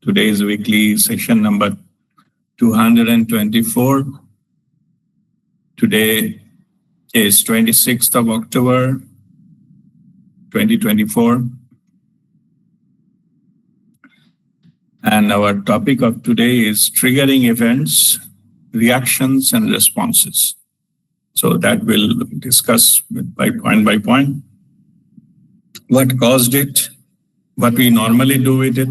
Today is weekly session number 224. Today is 26th of October, 2024. And our topic of today is triggering events, reactions, and responses. So that we'll discuss by point. What caused it, what we normally do with it,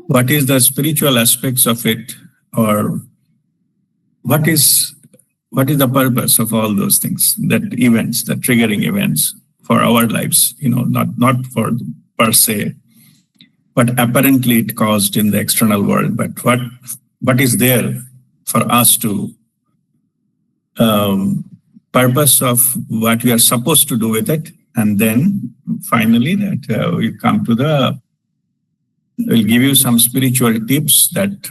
what is the spiritual aspects of it, or what is the purpose of all those things, that events, the triggering events for our lives, not for per se, but apparently it caused in the external world, but what is there for us to purpose of what we are supposed to do with it, and then finally that we come to we'll give you some spiritual tips that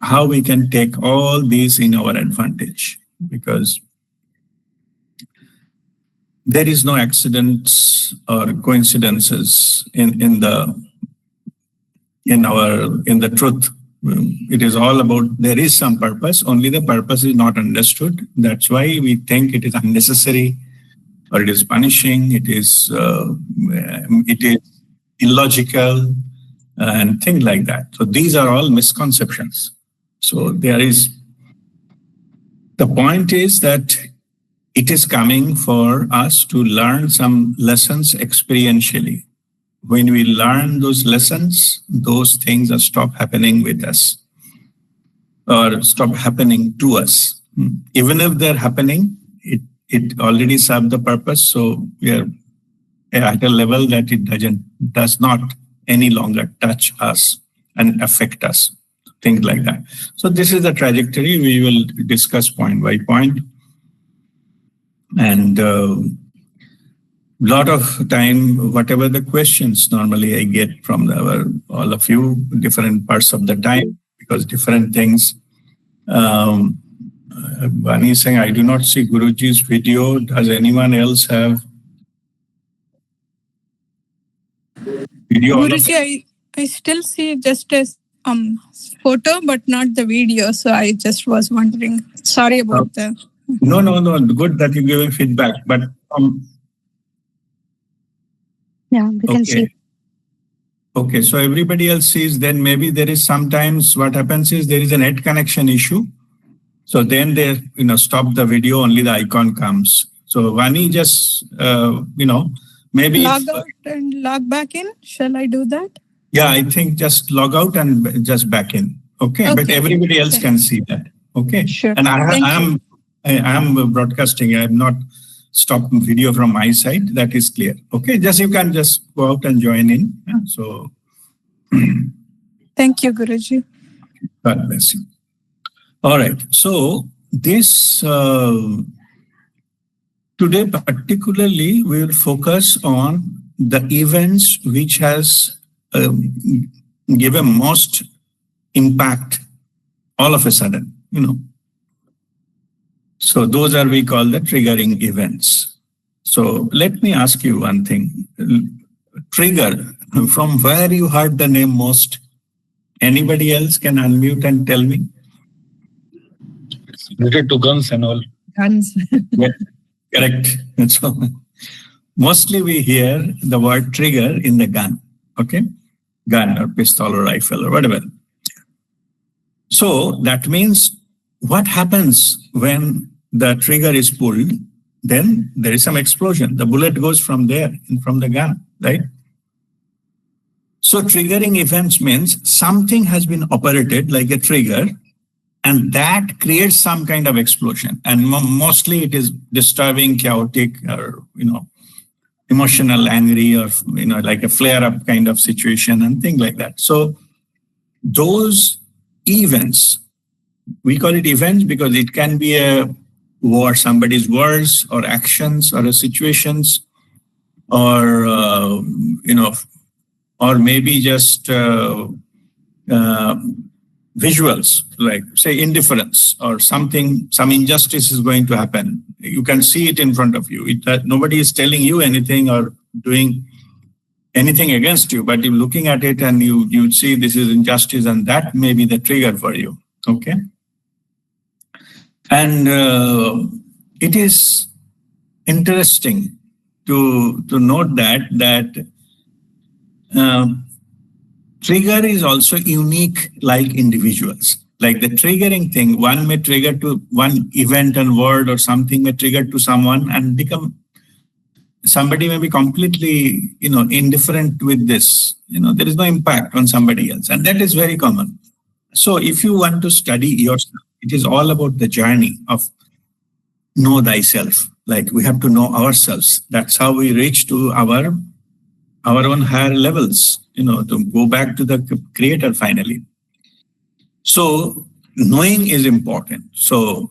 how we can take all these in our advantage, because there is no accidents or coincidences in the truth. It is all about, there is some purpose, only the purpose is not understood. That's why we think it is unnecessary, or it is punishing, it is illogical, and things like that. So these are all misconceptions. So the point is that it is coming for us to learn some lessons experientially. When we learn those lessons, those things stop happening with us or stop happening to us. Even if they're happening, it already served the purpose. So we are at a level that it does not any longer touch us and affect us, things like that. So this is the trajectory. We will discuss point by point. And lot of time, whatever the questions normally I get from all of you, different parts of the time, because different things. Vani is saying, I do not see Guruji's video. Does anyone else have video? Guruji, I still see just a photo, but not the video. So I just was wondering. Sorry about that. No. Good that you're giving feedback. But yeah, we can see. Okay, so everybody else sees. Then maybe there is sometimes what happens is there is a net connection issue. So then they stop the video. Only the icon comes. So Vani just maybe log out and log back in. Shall I do that? Yeah, I think just log out and just back in. Okay. But everybody else can see that. Okay. Sure. And I am broadcasting. I am not stopped video from my side. That is clear. Okay. You can just go out and join in. Yeah? So. Thank you, Guruji. God bless you. All right. So this today particularly we will focus on the events which has given most impact all of a sudden. So those are we call the triggering events. So let me ask you one thing. Trigger, from where you heard the name most? Anybody else can unmute and tell me? It's related to guns and all. Guns. Yeah, correct. So mostly we hear the word trigger in the gun. Okay? Gun or pistol or rifle or whatever. So that means what happens when the trigger is pulled? Then there is some explosion. The bullet goes from there, from the gun, right? So triggering events means something has been operated like a trigger, and that creates some kind of explosion. And mostly it is disturbing, chaotic, or emotional, angry, or like a flare-up kind of situation and things like that. So those events, we call it events because it can be somebody's words or actions or situations, or or maybe just visuals, like say indifference or something, some injustice is going to happen. You can see it in front of you. Nobody is telling you anything or doing anything against you, but you're looking at it and you see this is injustice, and that may be the trigger for you. Okay. And it is interesting to note that trigger is also unique like individuals. Like the triggering thing, one may trigger to one event and word, or something may trigger to someone and become, somebody may be completely, indifferent with this. There is no impact on somebody else. And that is very common. So if you want to study yourself, it is all about the journey of know thyself. Like we have to know ourselves. That's how we reach to our own higher levels, to go back to the creator finally. So knowing is important. So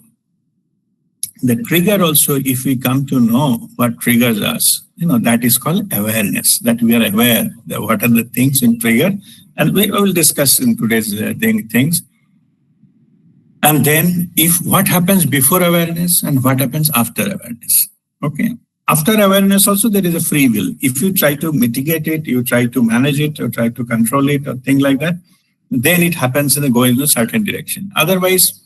the trigger also, if we come to know what triggers us, that is called awareness, that we are aware that what are the things in trigger. And we will discuss in today's things. And then what happens before awareness and what happens after awareness. Okay. After awareness also, there is a free will. If you try to mitigate it, you try to manage it or try to control it or things like that, then it happens going in a certain direction. Otherwise,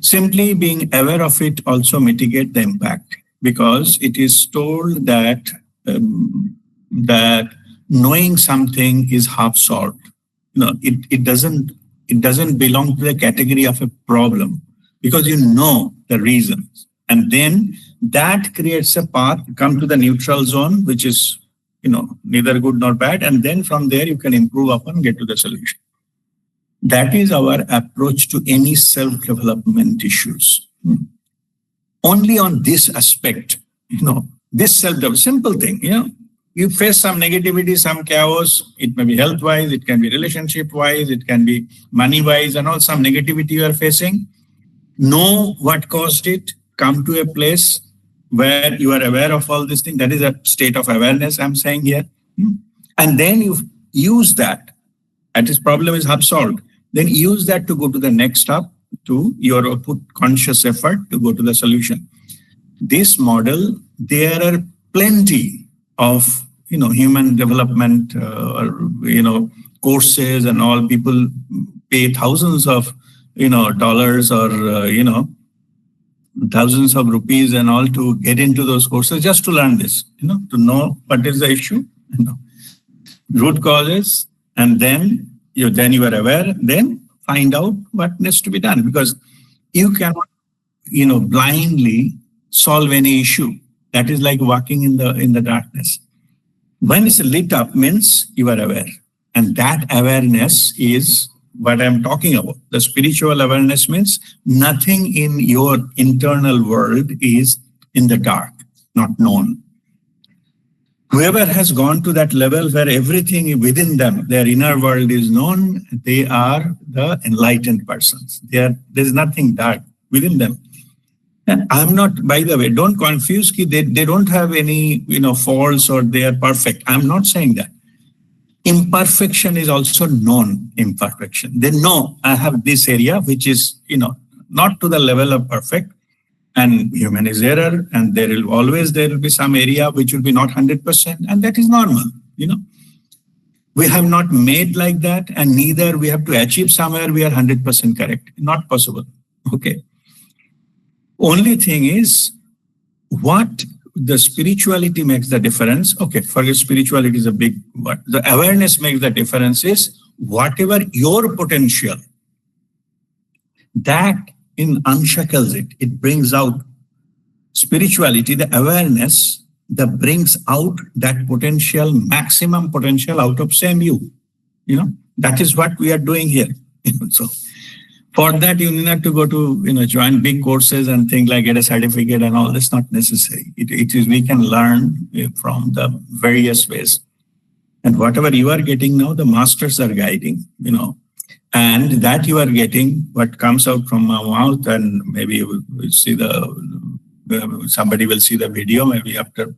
simply being aware of it also mitigate the impact, because it is told that that knowing something is half solved. It doesn't belong to the category of a problem, because you know the reasons, and then that creates a path, come to the neutral zone, which is neither good nor bad, and then from there you can improve upon, get to the solution. That is our approach to any self-development issues. Only on this aspect, this self-development, simple thing, you face some negativity, some chaos. It may be health-wise, it can be relationship-wise, it can be money-wise, and all some negativity you are facing. Know what caused it. Come to a place where you are aware of all these things. That is a state of awareness I'm saying here. And then you use that. And this problem is half solved. Then use that to go to the next step, to your put conscious effort to go to the solution. This model, there are plenty of human development courses and all. People pay thousands of dollars or thousands of rupees and all to get into those courses just to learn this, to know what is the issue, root causes, and then you are aware, then find out what needs to be done, because you cannot, blindly solve any issue. That is like walking in the darkness. When it's lit up means you are aware, and that awareness is what I'm talking about. The spiritual awareness means nothing in your internal world is in the dark, not known. Whoever has gone to that level where everything within them, their inner world is known, they are the enlightened persons. There's nothing dark within them. And I'm not, by the way, don't confuse, they don't have any faults or they are perfect. I'm not saying that. Imperfection is also known imperfection. They know I have this area which is, not to the level of perfect, and human is error, and there will be some area which will be not 100%, and that is normal. We have not made like that, and neither we have to achieve somewhere we are 100% correct. Not possible. Okay. Only thing is, what the spirituality makes the difference. Okay, forget spirituality is a big word. The awareness makes the difference is whatever your potential, that unshackles it. It brings out spirituality, the awareness that brings out that potential, maximum potential out of same you. That is what we are doing here. So for that, you need not to go to, join big courses and things like get a certificate and all. That's not necessary. It is, we can learn from the various ways. And whatever you are getting now, the masters are guiding, and that you are getting what comes out from my mouth, and maybe you will see somebody will see the video maybe after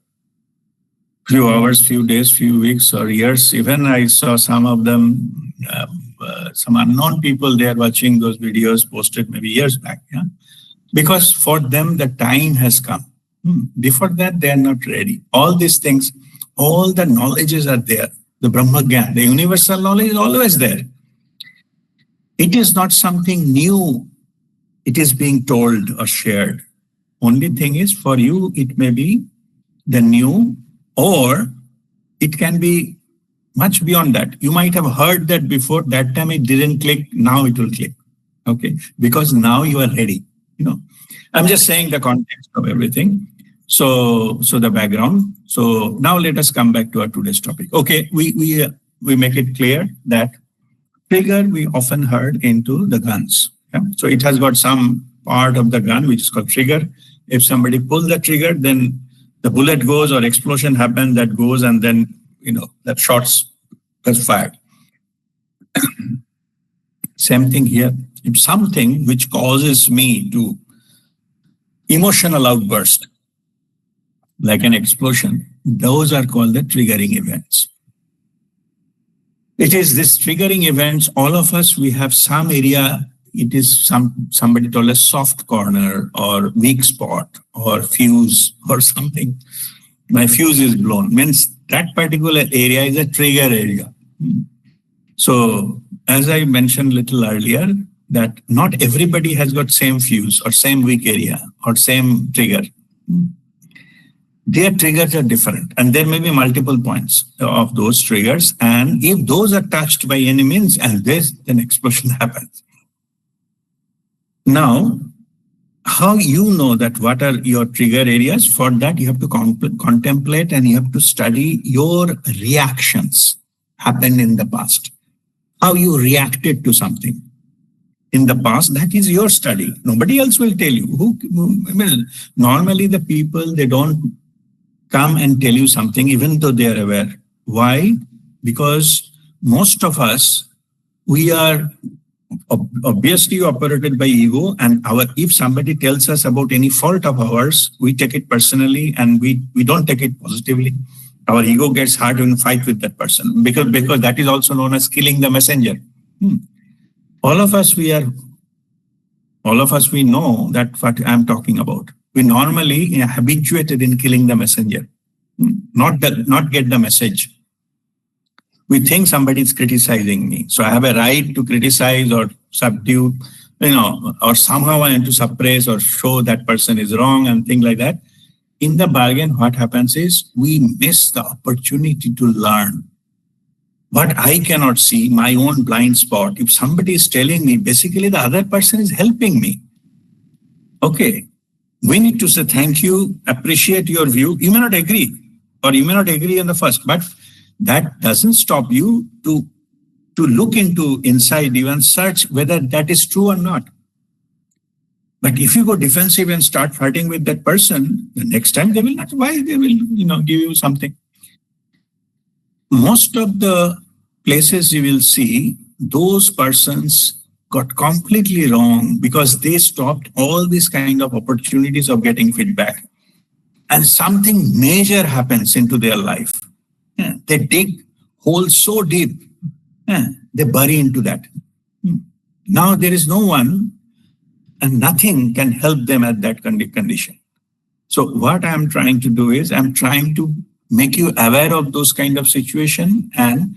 few hours, few days, few weeks or years. Even I saw some of them some unknown people, they are watching those videos posted maybe years back. Yeah. Because for them, the time has come. Before that, they are not ready. All these things, all the knowledges are there. The Brahma Gyan, the universal knowledge is always there. It is not something new. It is being told or shared. Only thing is, for you, it may be the new, or it can be much beyond that. You might have heard that before. That time it didn't click. Now it will click. Okay, because now you are ready. I'm just saying the context of everything. So the background. So now let us come back to our today's topic. Okay, we make it clear that trigger we often heard into the guns. Yeah? So it has got some part of the gun which is called trigger. If somebody pulls the trigger, then the bullet goes or explosion happens, that goes, and then that shots is fired. Same thing here. If something which causes me to emotional outburst, like an explosion, those are called the triggering events. It is this triggering events, all of us, we have some area, it is somebody told us soft corner or weak spot or fuse or something. My fuse is blown, means that particular area is a trigger area. So as I mentioned a little earlier, that not everybody has got same fuse or same weak area or same trigger. Their triggers are different, and there may be multiple points of those triggers. And if those are touched by any means, and then explosion happens. Now, how you know that what are your trigger areas? For that, you have to contemplate and you have to study your reactions happened in the past. How you reacted to something in the past, that is your study. Nobody else will tell you. Normally the people, they don't come and tell you something even though they are aware. Why? Because most of us, we are obviously operated by ego, and if somebody tells us about any fault of ours, we take it personally and we don't take it positively. Our ego gets hurt in fight with that person because that is also known as killing the messenger. All of us, we know that what I'm talking about. We normally are habituated in killing the messenger, not get the message. We think somebody is criticizing me, so I have a right to criticize or subdue, or somehow I want to suppress or show that person is wrong and things like that. In the bargain, what happens is we miss the opportunity to learn. But I cannot see my own blind spot. If somebody is telling me, basically the other person is helping me. Okay, we need to say thank you, appreciate your view. You may not agree, or you may not agree on the first, but that doesn't stop you to look inside you and search whether that is true or not. But if you go defensive and start fighting with that person, the next time they will not. Why? They will, give you something. Most of the places you will see, those persons got completely wrong because they stopped all these kind of opportunities of getting feedback. And something major happens into their life. They dig holes so deep, they bury into that. Now there is no one and nothing can help them at that condition. So what I'm trying to do is I'm trying to make you aware of those kind of situation and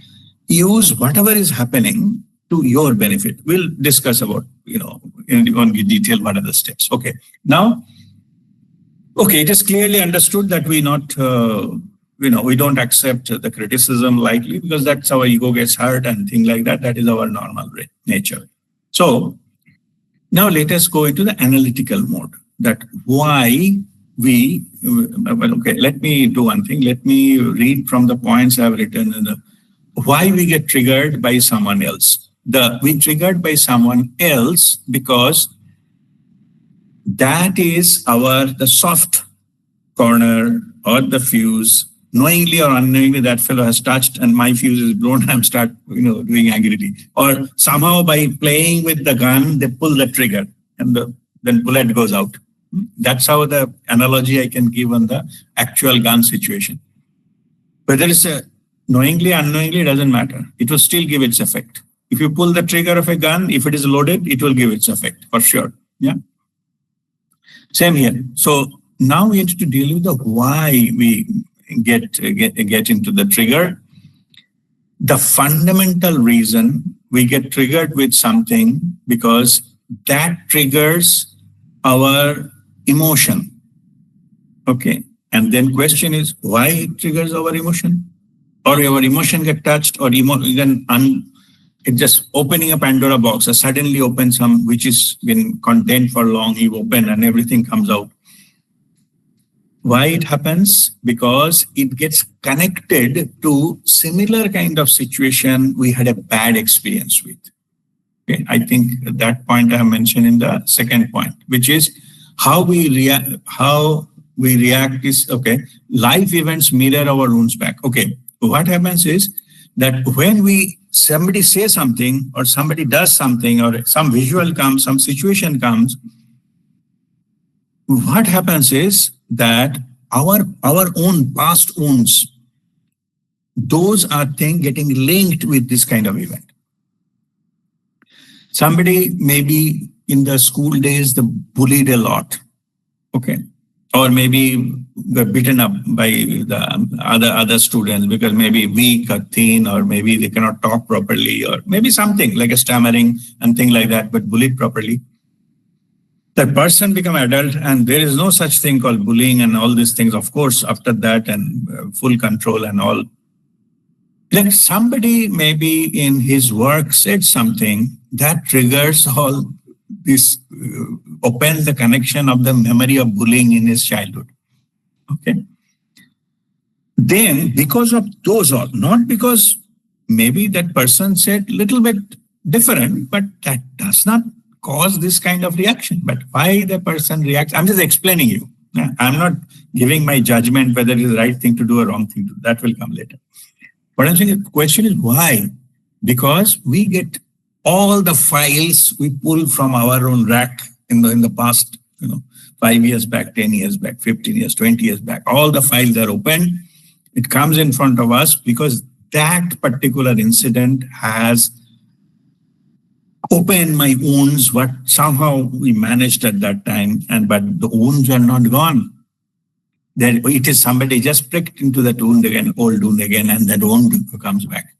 use whatever is happening to your benefit. We'll discuss about, in detail what are the steps. Okay. Now, it is clearly understood that we not, we don't accept the criticism lightly because that's our ego gets hurt and things like that. That is our normal nature. So now let us go into the analytical mode. That why let me do one thing. Let me read from the points I have written in why we get triggered by someone else. We triggered by someone else because that is the soft corner or the fuse. Knowingly or unknowingly, that fellow has touched and my fuse is blown. I'm start, doing angrily. Or somehow by playing with the gun, they pull the trigger and then bullet goes out. That's how the analogy I can give on the actual gun situation. Whether it's knowingly, unknowingly, it doesn't matter. It will still give its effect. If you pull the trigger of a gun, if it is loaded, it will give its effect for sure. Yeah. Same here. So now we need to deal with the why we get into the trigger. The fundamental reason we get triggered with something because that triggers our emotion. Okay. And then question is why it triggers our emotion, or our emotion get touched, or even it just opening a Pandora box, or suddenly open some which is been contained for long, you open and everything comes out. Why it happens? Because it gets connected to similar kind of situation we had a bad experience with. Okay, I think that point I have mentioned in the second point, which is how we react is, okay, life events mirror our wounds back. Okay, what happens is that when somebody says something or somebody does something or some visual comes, some situation comes, what happens is that our own past wounds, those are things getting linked with this kind of event. Somebody maybe in the school days, they bullied a lot, okay, or maybe got beaten up by the other students because maybe weak or thin, or maybe they cannot talk properly, or maybe something like a stammering and thing like that, but bullied properly. That person become adult, and there is no such thing called bullying and all these things, of course, after that, and full control and all. Like somebody maybe in his work said something that triggers all this, opens the connection of the memory of bullying in his childhood. Okay. Then because of those all, not because maybe that person said little bit different, but that does not cause this kind of reaction. But why the person reacts, I'm just explaining you. I'm not giving my judgment whether it is the right thing to do or wrong thing to do. That will come later. But I'm saying the question is why? Because we get all the files we pull from our own rack in the past, 5 years back, 10 years back, 15 years, 20 years back, all the files are open. It comes in front of us because that particular incident has opened my wounds, what somehow we managed at that time, but the wounds are not gone. Then it is somebody just pricked into that wound again, old wound again, and that wound comes back.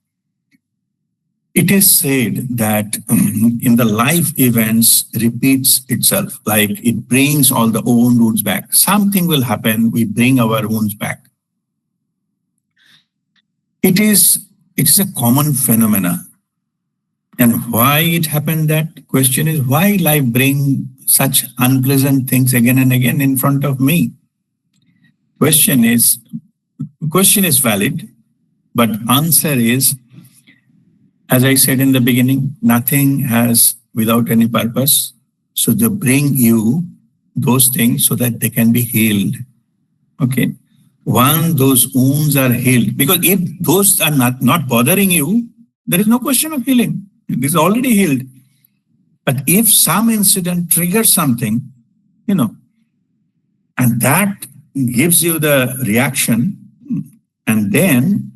It is said that in the life events repeats itself, like it brings all the old wounds back. Something will happen, we bring our wounds back. It is a common phenomena. And why it happened, that question is why life bring such unpleasant things again and again in front of me? Question is valid, but answer is, as I said in the beginning, nothing has without any purpose. So they bring you those things so that they can be healed. Okay. One, those wounds are healed. Because if those are not bothering you, there is no question of healing. It is already healed. But if some incident triggers something, and that gives you the reaction, and then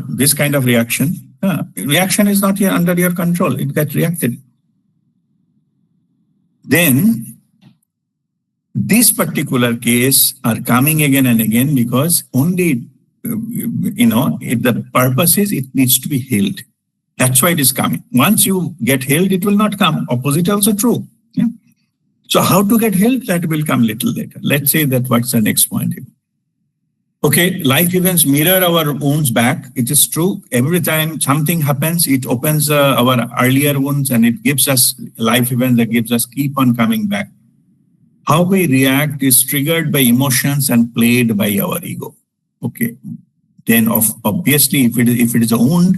this kind of reaction is not here under your control. It gets reacted. Then this particular case are coming again and again because only, if the purpose is it needs to be healed. That's why it is coming. Once you get healed, it will not come. Opposite also true. Yeah? So how to get healed? That will come little later. Let's say that what's the next point here. Okay, life events mirror our wounds back. It is true. Every time something happens, it opens our earlier wounds and it gives us life events that gives us keep on coming back. How we react is triggered by emotions and played by our ego. Okay, then obviously if it is a wound,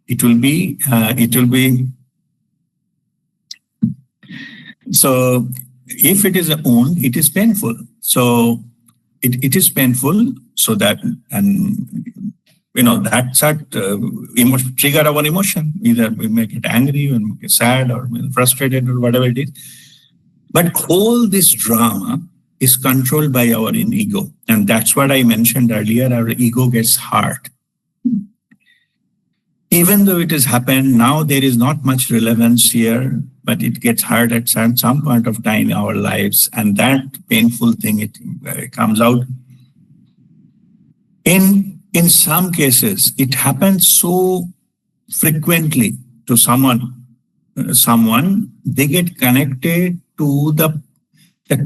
it will be. So if it is a wound, it is painful. So it is painful. So that, and that's that trigger our emotion. Either we make it angry, or make it sad, or frustrated, or whatever it is. But all this drama is controlled by our ego. And that's what I mentioned earlier, our ego gets hurt. Even though it has happened, now there is not much relevance here, but it gets hard at some point of time in our lives, and that painful thing, it comes out. In some cases, it happens so frequently to someone, they get connected to the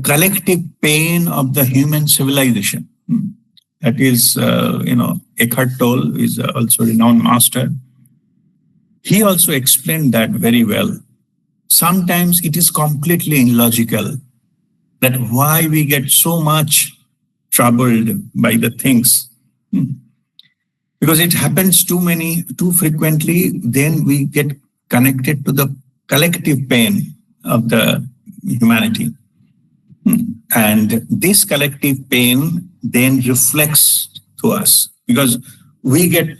collective pain of the human civilization. That is, Eckhart Tolle is also a renowned master. He also explained that very well. Sometimes it is completely illogical that why we get so much troubled by the things. Because it happens too frequently, then we get connected to the collective pain of the humanity. And this collective pain then reflects to us, because we get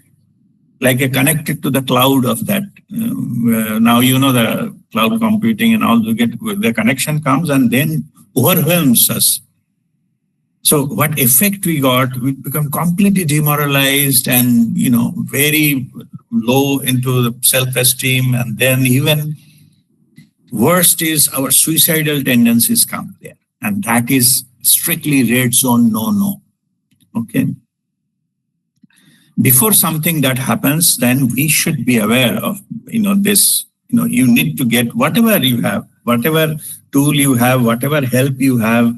like connected to the cloud of that. Now, the cloud computing and all, the connection comes and then overwhelms us. So what effect we got, we become completely demoralized and, very low into the self-esteem. And then even worst is our suicidal tendencies come there. And that is strictly red zone, no. Okay. Before something that happens, then we should be aware of, this, you need to get whatever you have, whatever tool you have, whatever help you have,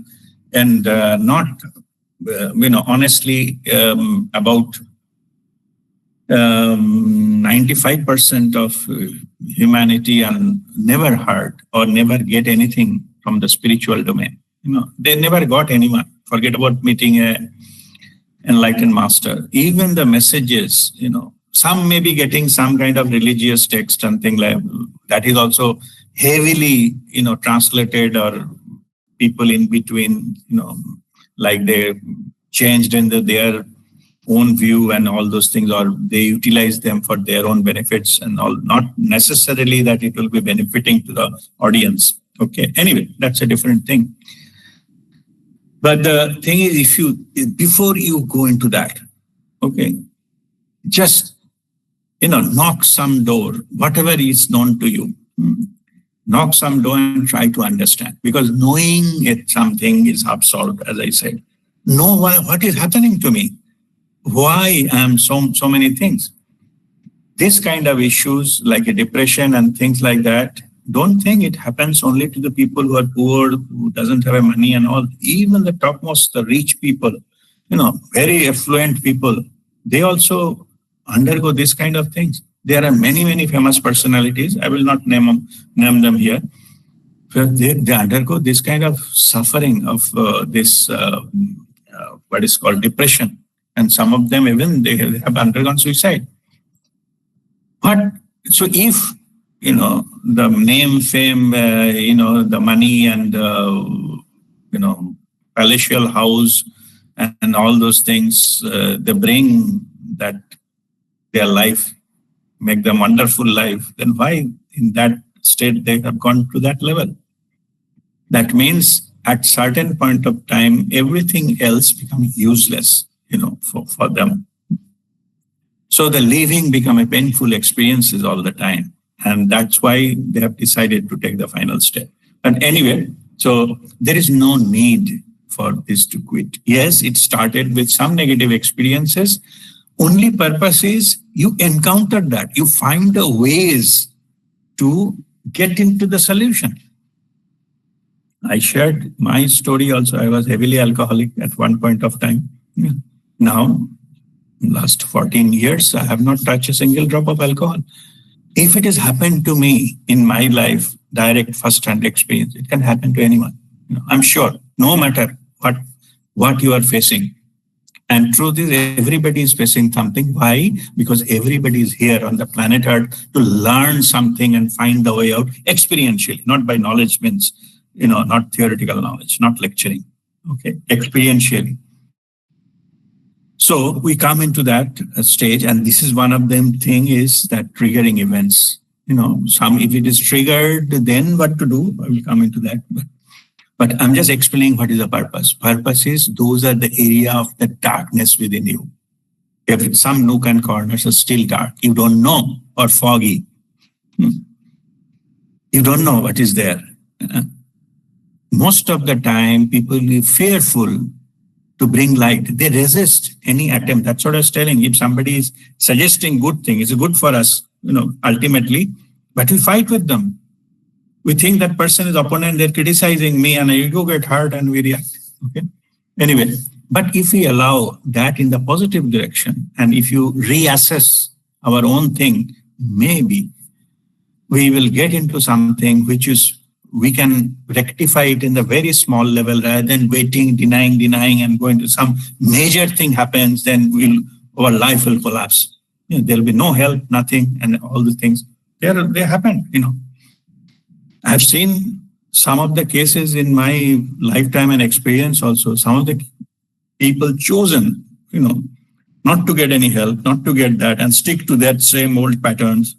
and not, honestly, about 95% of humanity and never heard or never get anything from the spiritual domain. They never got anyone. Forget about meeting a enlightened master. Even the messages, some may be getting some kind of religious text and thing like that is also heavily, translated, or people in between, like they changed into their own view and all those things, or they utilize them for their own benefits and all, not necessarily that it will be benefiting to the audience. Okay. Anyway, that's a different thing. But the thing is, before you go into that, okay, just, knock some door, whatever is known to you, knock some door and try to understand, because knowing something is half solved, as I said. Know what is happening to me, why I am so many things. This kind of issues like a depression and things like that, don't think it happens only to the people who are poor, who doesn't have money and all. Even the topmost, the rich people, very affluent people, they also undergo this kind of things. There are many famous personalities. I will not name them here. They undergo this kind of suffering of this, what is called depression. And some of them even they have undergone suicide. But so if the name, fame, the money and, palatial house and all those things, they bring that their life, make them wonderful life, then why in that state they have gone to that level? That means at certain point of time, everything else becomes useless, for them. So the living become a painful experiences all the time. And that's why they have decided to take the final step. But anyway, so there is no need for this to quit. Yes, it started with some negative experiences. Only purpose is you encounter that. You find the ways to get into the solution. I shared my story also. I was heavily alcoholic at one point of time. Now, last 14 years, I have not touched a single drop of alcohol. If it has happened to me in my life, direct first-hand experience, it can happen to anyone. I'm sure, no matter what you are facing. And truth is, everybody is facing something. Why? Because everybody is here on the planet Earth to learn something and find the way out experientially, not by knowledge means, not theoretical knowledge, not lecturing. Okay, experientially. So we come into that stage, and this is one of them thing is that triggering events. If it is triggered, then what to do? I will come into that. But I'm just explaining what is the purpose. Purpose is those are the area of the darkness within you. Some nook and corners are still dark. You don't know, or foggy. You don't know what is there. Most of the time, people are fearful to bring light. They resist any attempt. That's what I was telling. If somebody is suggesting good thing, it's good for us, ultimately, but we fight with them. We think that person is opponent, they're criticizing me, and our ego get hurt and we react. Okay. Anyway, but if we allow that in the positive direction, and if you reassess our own thing, maybe we will get into something which is, we can rectify it in the very small level rather than waiting, denying, and going to some major thing happens, then our life will collapse. There'll be no help, nothing, and all the things. They happen, I've seen some of the cases in my lifetime and experience also. Some of the people chosen, not to get any help, not to get that, and stick to that same old patterns.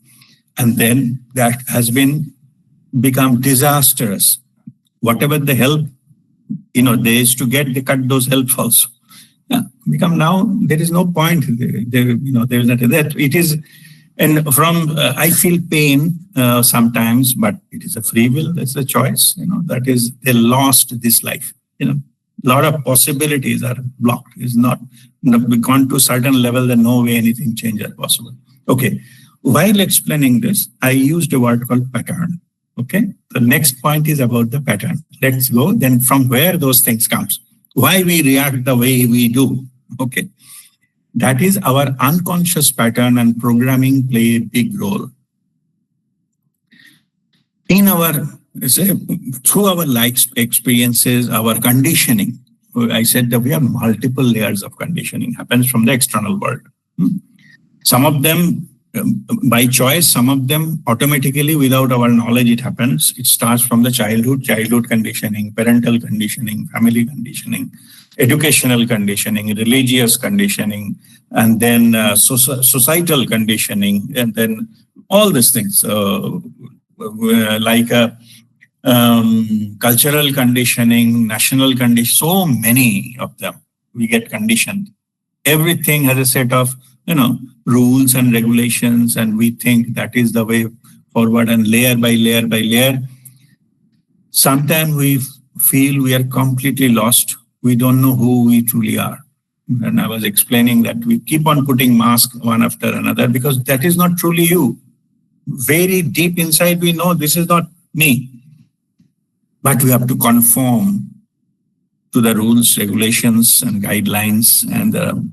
And then that has become disastrous. Whatever the help, they used to get, they cut those helps also. Become now, there is no point. There is not that. It is, and I feel pain sometimes, but it is a free will. It's a choice. That is, they lost this life. A lot of possibilities are blocked. It's not, we've gone to a certain level, then no way anything changes possible. Okay. While explaining this, I used a word called pattern. Okay. The next point is about the pattern. Let's go then from where those things comes. Why we react the way we do. Okay. That is our unconscious pattern, and programming play a big role. In through our life experiences, our conditioning, I said that we have multiple layers of conditioning happens from the external world. Some of them by choice, some of them automatically without our knowledge it happens. It starts from the childhood conditioning, parental conditioning, family conditioning, educational conditioning, religious conditioning, and then societal conditioning, and then all these things like cultural conditioning, national conditioning, so many of them we get conditioned. Everything has a set of rules and regulations, and we think that is the way forward, and layer by layer by layer. Sometimes we feel we are completely lost. We don't know who we truly are. And I was explaining that we keep on putting masks one after another because that is not truly you. Very deep inside, we know this is not me. But we have to conform to the rules, regulations, and guidelines, and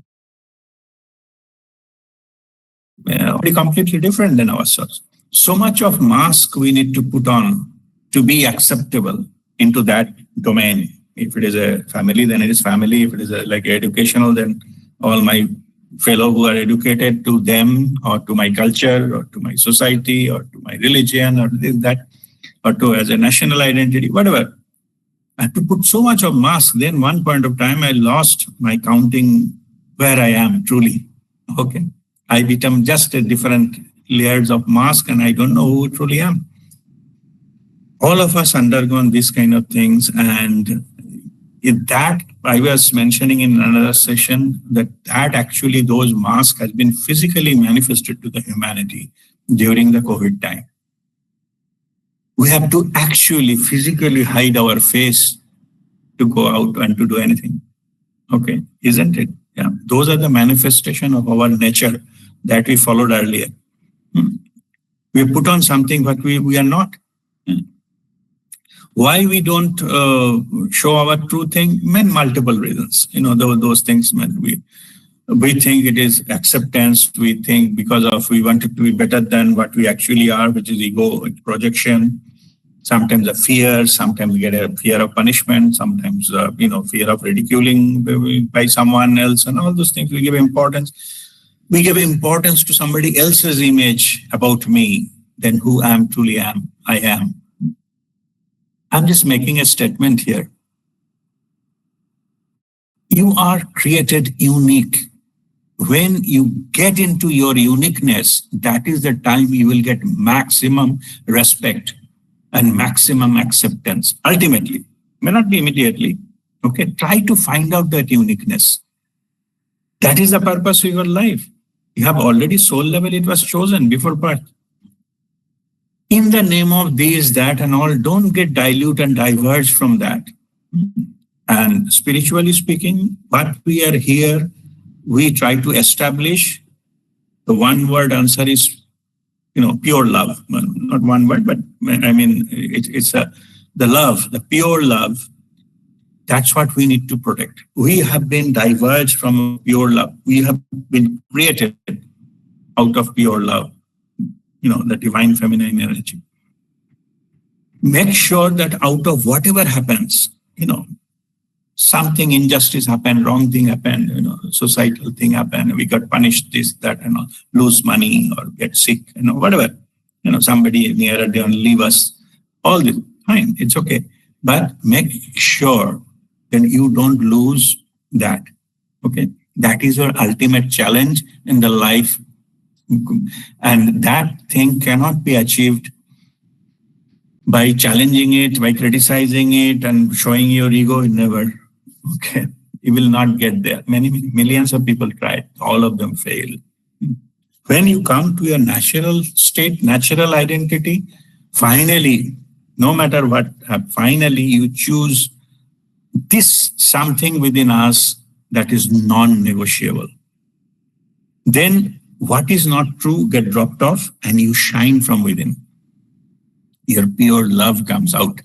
be completely different than ourselves. So much of mask we need to put on to be acceptable into that domain. If it is a family, then it is family. If it is like educational, then all my fellow who are educated, to them or to my culture or to my society or to my religion or this, that, or to as a national identity, whatever. I had to put so much of mask. Then one point of time, I lost my counting where I am truly. Okay. I become just a different layers of mask, and I don't know who I truly am. All of us undergone these kind of things, and that I was mentioning in another session that actually those masks has been physically manifested to the humanity during the COVID time. We have to actually physically hide our face to go out and to do anything. Okay, isn't it? Yeah, those are the manifestation of our nature that we followed earlier. We put on something, but we are not. Why we don't show our true thing? Multiple reasons. Those things. We think it is acceptance. We think because of we want it to be better than what we actually are, which is ego, projection. Sometimes a fear. Sometimes we get a fear of punishment. Sometimes fear of ridiculing by someone else, and all those things. We give importance. We give importance to somebody else's image about me than who I am. I'm just making a statement here. You are created unique. When you get into your uniqueness, that is the time you will get maximum respect and maximum acceptance. Ultimately, may not be immediately. Okay, try to find out that uniqueness. That is the purpose of your life. You have already soul level, it was chosen before birth. In the name of this, that, and all, don't get dilute and diverge from that. And spiritually speaking, what we are here, we try to establish. The one word answer is, pure love. Well, not one word, but I mean, it's the love, the pure love. That's what we need to protect. We have been diverged from pure love. We have been created out of pure love, the divine feminine energy. Make sure that out of whatever happens, something injustice happened, wrong thing happened, societal thing happened, we got punished, this, that, and all, lose money or get sick, whatever, somebody nearer them leave us, all this, fine, it's okay. But make sure that you don't lose that, okay? That is your ultimate challenge in the life. And that thing cannot be achieved by challenging it, by criticizing it and showing your ego. Never. Okay. You will not get there. Millions of people tried. All of them failed. When you come to your natural state, natural identity, finally, no matter what, finally you choose this something within us that is non-negotiable. Then what is not true get dropped off and you shine from within. Your pure love comes out.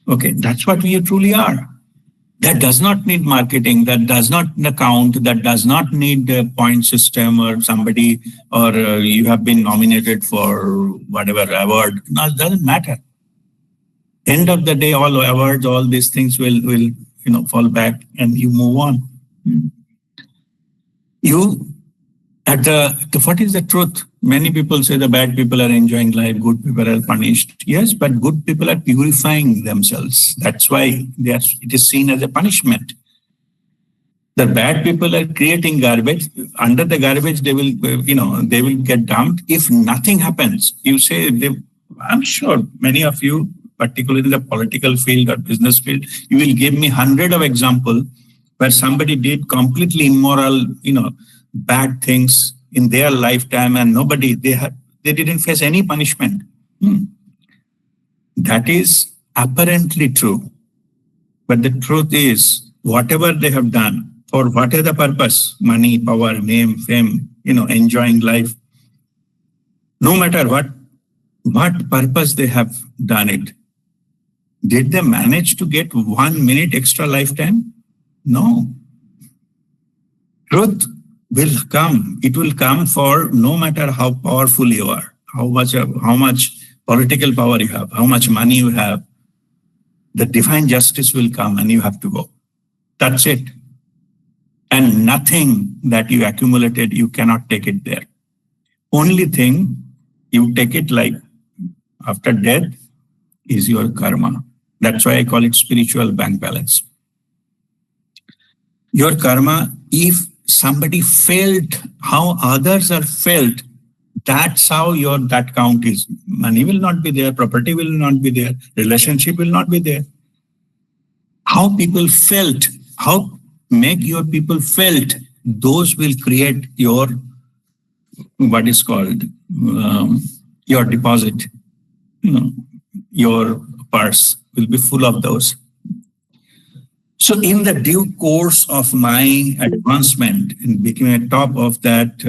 Okay, that's what we truly are. That does not need marketing, that does not need account, that does not need a point system or somebody, or you have been nominated for whatever award. No, it doesn't matter. End of the day, all awards, all these things will fall back and you move on. What is the truth? Many people say the bad people are enjoying life, good people are punished. Yes, but good people are purifying themselves. That's why it is seen as a punishment. The bad people are creating garbage. Under the garbage, they will get dumped. If nothing happens, you say, I'm sure many of you, particularly in the political field or business field, you will give me 100 of examples where somebody did completely immoral, bad things in their lifetime and they didn't face any punishment. That is apparently true. But the truth is, whatever they have done, for whatever purpose, money, power, name, fame, enjoying life, no matter what purpose they have done it, did they manage to get 1 minute extra lifetime? No. Truth will come. It will come for no matter how powerful you are, how much political power you have, how much money you have. The divine justice will come and you have to go. That's it. And nothing that you accumulated, you cannot take it there. Only thing you take it like after death is your karma. That's why I call it spiritual bank balance. Your karma, if somebody felt how others are felt, that's how that count is. Money will not be there, property will not be there, relationship will not be there. How people felt, how make your people felt, those will create your, what is called, your deposit. Your purse will be full of those. So in the due course of my advancement in becoming a top of that,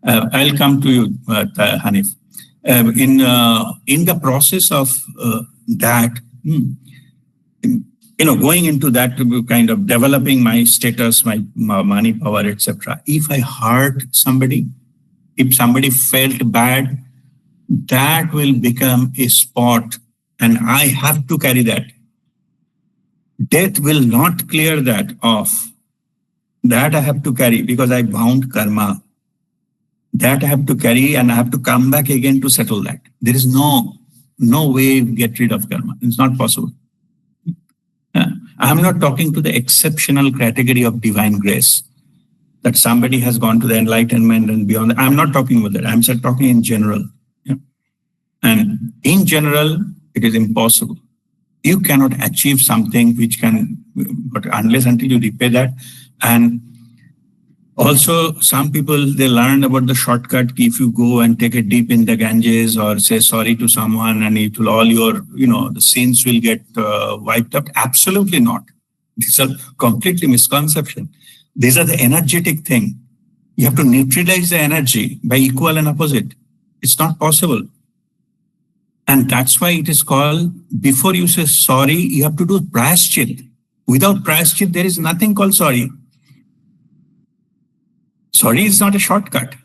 I'll come to you, Hanif. In the process of that, going into that kind of developing my status, my money, power, etc. If I hurt somebody, if somebody felt bad, that will become a spot, and I have to carry that. Death will not clear that off. That I have to carry because I bound karma. That I have to carry and I have to come back again to settle that. There is no way to get rid of karma. It's not possible. I'm not talking to the exceptional category of divine grace that somebody has gone to the enlightenment and beyond. I'm not talking about that. I'm just talking in general. And in general, it is impossible. You cannot achieve something which can, but unless until you repay that. And also, some people, they learn about the shortcut. If you go and take a dip in the Ganges or say sorry to someone and it will all your, the sins will get wiped up. Absolutely not. These are completely misconception. These are the energetic thing. You have to neutralize the energy by equal and opposite. It's not possible. And that's why it is called, before you say sorry, you have to do prayaschit. Without prayaschit, there is nothing called sorry. Sorry is not a shortcut.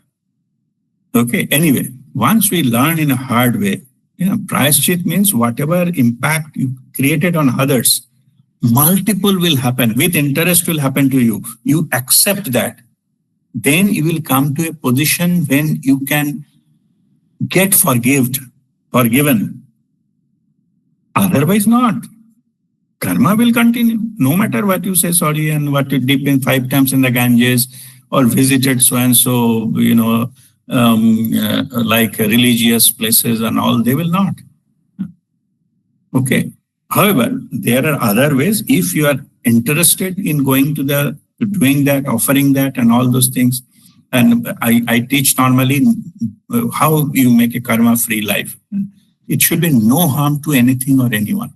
Okay, anyway, once we learn in a hard way, prayaschit means whatever impact you created on others, multiple will happen, with interest will happen to you. You accept that. Then you will come to a position when you can get forgiven. Otherwise not. Karma will continue. No matter what you say sorry and what you dip in 5 times in the Ganges or visited so-and-so, like religious places and all, they will not. Okay. However, there are other ways. If you are interested in going to doing that, offering that and all those things, and I teach normally how you make a karma-free life. It should be no harm to anything or anyone.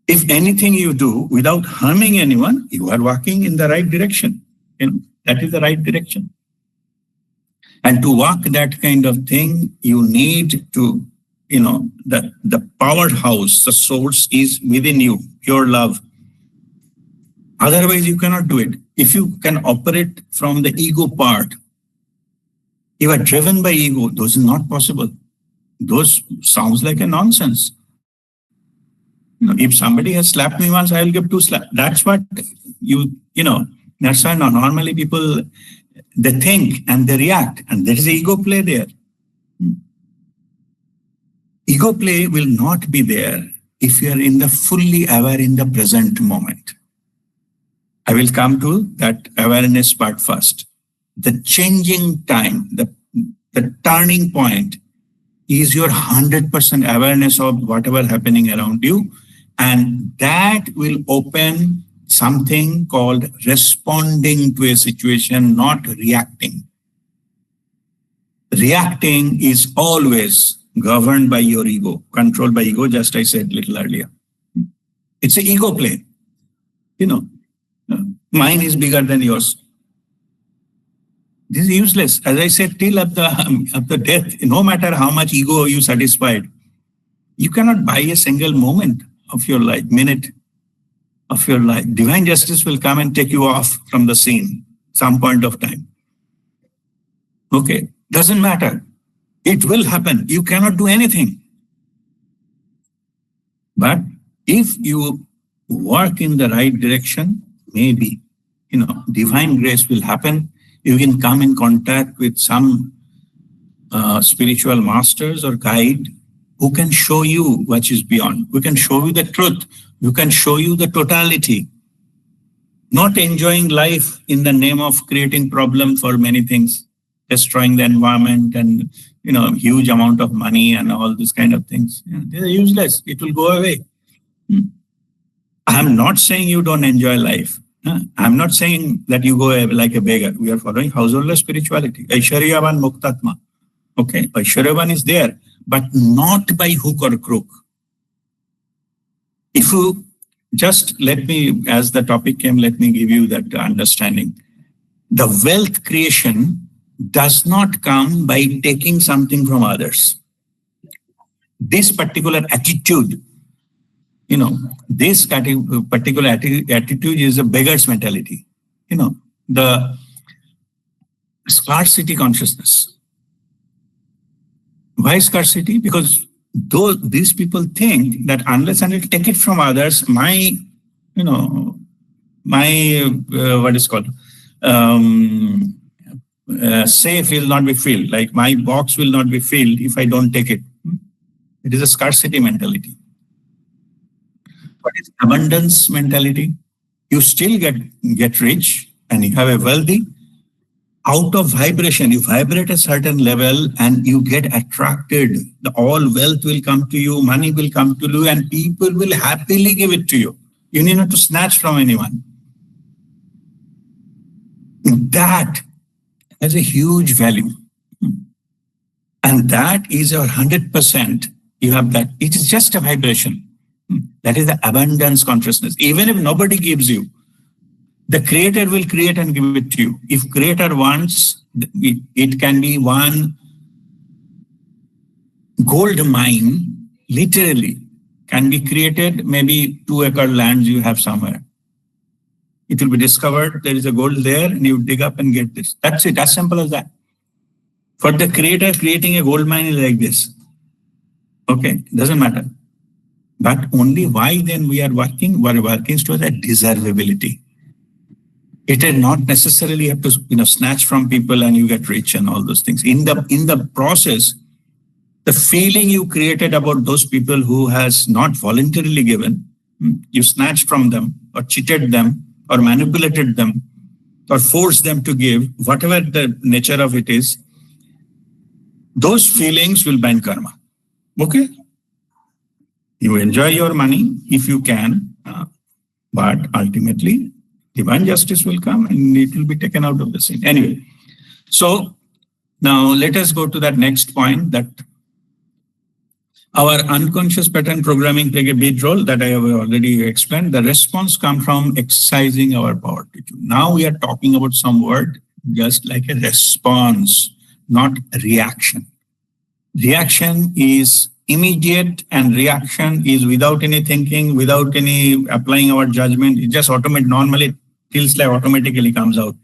If anything you do without harming anyone, you are walking in the right direction. That is the right direction. And to walk that kind of thing, you need to, the powerhouse, the source is within you, your love. Otherwise, you cannot do it. If you can operate from the ego part, you are driven by ego, those is not possible. Those sounds like a nonsense. If somebody has slapped me once, I will give 2 slaps. That's what that's why normally people, they think and they react, and there is ego play there. Ego play will not be there if you are fully aware in the present moment. I will come to that awareness part first. The changing time, the turning point is your 100% awareness of whatever happening around you. And that will open something called responding to a situation, not reacting. Reacting is always governed by your ego, controlled by ego, just I said a little earlier. It's an ego play. Mine is bigger than yours. This is useless. As I said, till up the death, no matter how much ego you satisfied, you cannot buy a single moment of your life, minute of your life. Divine justice will come and take you off from the scene some point of time. Okay, doesn't matter. It will happen. You cannot do anything. But if you work in the right direction, maybe, divine grace will happen. You can come in contact with some spiritual masters or guide who can show you what is beyond, who can show you the truth, who can show you the totality. Not enjoying life in the name of creating problems for many things, destroying the environment and, huge amount of money and all these kind of things. They're useless. It will go away. I'm not saying you don't enjoy life. I'm not saying that you go like a beggar. We are following householder spirituality. Aishwaryavan Muktatma. Okay, Aishwaryavan is there, but not by hook or crook. If you just let me, as the topic came, let me give you that understanding. The wealth creation does not come by taking something from others. This particular attitude, this particular attitude is a beggar's mentality. The scarcity consciousness. Why scarcity? Because these people think that unless I take it from others, my what is called, safe will not be filled. Like my box will not be filled if I don't take it. It is a scarcity mentality. What is abundance mentality? You still get rich and you have a wealthy. Out of vibration, you vibrate a certain level and you get attracted. All wealth will come to you, money will come to you, and people will happily give it to you. You need not to snatch from anyone. That has a huge value. And that is your 100%. You have that. It is just a vibration. That is the abundance consciousness. Even if nobody gives you, the creator will create and give it to you. If creator wants, it can be one gold mine, literally, can be created, maybe 2-acre lands you have somewhere. It will be discovered, there is a gold there, and you dig up and get this. That's it, as simple as that. For the creator, creating a gold mine is like this. Okay, doesn't matter. But only why then we are working? We're working towards that deservability. It is not necessarily have to snatch from people and you get rich and all those things. In the process, the feeling you created about those people who has not voluntarily given, you snatched from them or cheated them or manipulated them or forced them to give, whatever the nature of it is, those feelings will bind karma. Okay? You enjoy your money if you can, but ultimately divine justice will come and it will be taken out of the scene. Anyway, so now let us go to that next point, that our unconscious pattern programming play a big role that I have already explained. The response comes from exercising our power to choose. Now we are talking about some word just like a response, not a reaction. Reaction is immediate and reaction is without any thinking, without any applying our judgment. It just normally feels like automatically comes out.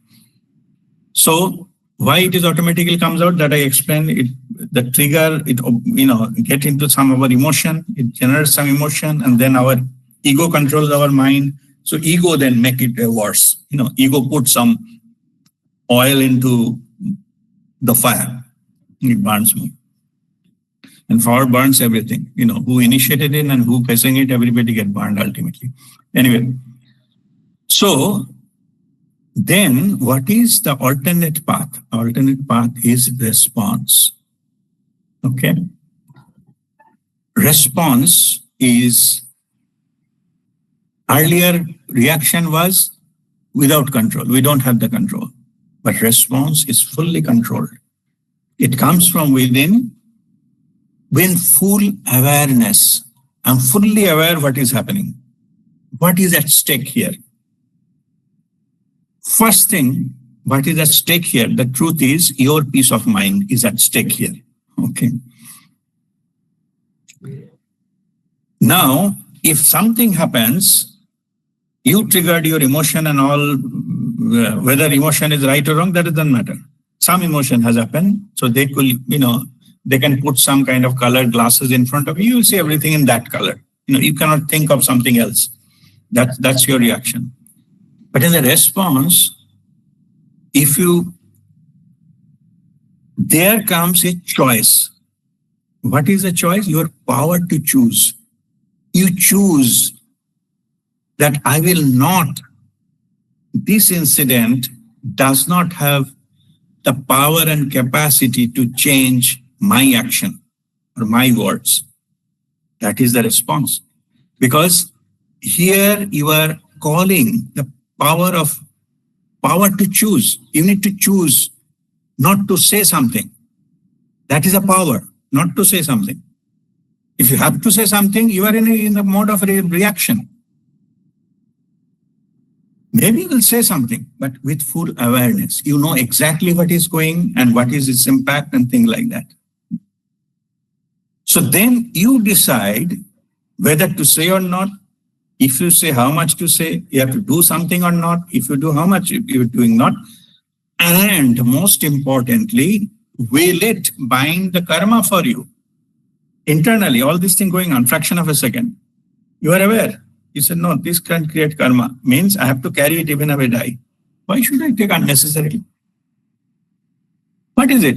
So why it is automatically comes out, that I explained it, the trigger, it get into some of our emotion, it generates some emotion, and then our ego controls our mind. So ego then make it worse. Ego puts some oil into the fire. It burns me. And fire burns everything. Who initiated it and who facing it, everybody get burned ultimately. Anyway, so then what is the alternate path? Alternate path is response. Okay. Response is, earlier reaction was without control. We don't have the control. But response is fully controlled. It comes from within, with full awareness. I'm fully aware what is happening. What is at stake here? First thing, what is at stake here? The truth is your peace of mind is at stake here. Okay. Now, if something happens, you triggered your emotion and all, whether emotion is right or wrong, that doesn't matter. Some emotion has happened, so they could, they can put some kind of colored glasses in front of you. You will see everything in that color. You cannot think of something else. That's your reaction. But in the response, there comes a choice. What is the choice? Your power to choose. You choose that I will not, this incident does not have the power and capacity to change my action or my words. That is the response. Because here you are calling the power to choose. You need to choose not to say something. That is a power, not to say something. If you have to say something, you are in the mode of reaction. Maybe you will say something, but with full awareness. You know exactly what is going and what is its impact and things like that. So then you decide whether to say or not. If you say, how much to say, you have to do something or not. If you do, how much you're doing not. And most importantly, will it bind the karma for you? Internally, all this thing going on, fraction of a second. You are aware. You said, no, this can create karma. Means I have to carry it even if I die. Why should I take unnecessarily? What is it?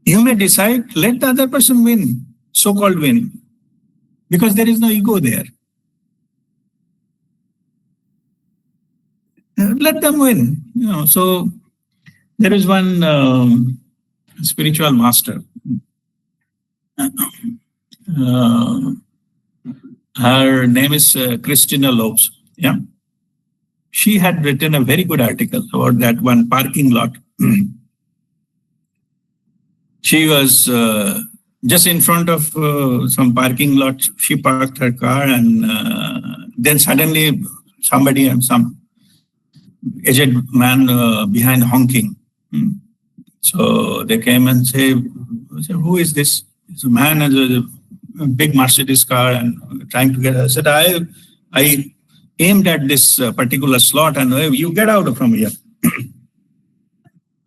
You may decide, let the other person win, so-called win. Because there is no ego there. Let them win. So there is one spiritual master. Her name is Christina Lopes. Yeah. she had written a very good article about that one parking lot. She was just in front of some parking lot. She parked her car, and then suddenly somebody and some aged man behind honking. So they came and say, "Who is this?" It's a man has a big Mercedes car and trying to get. I said, I aimed at this particular slot, and you get out from here.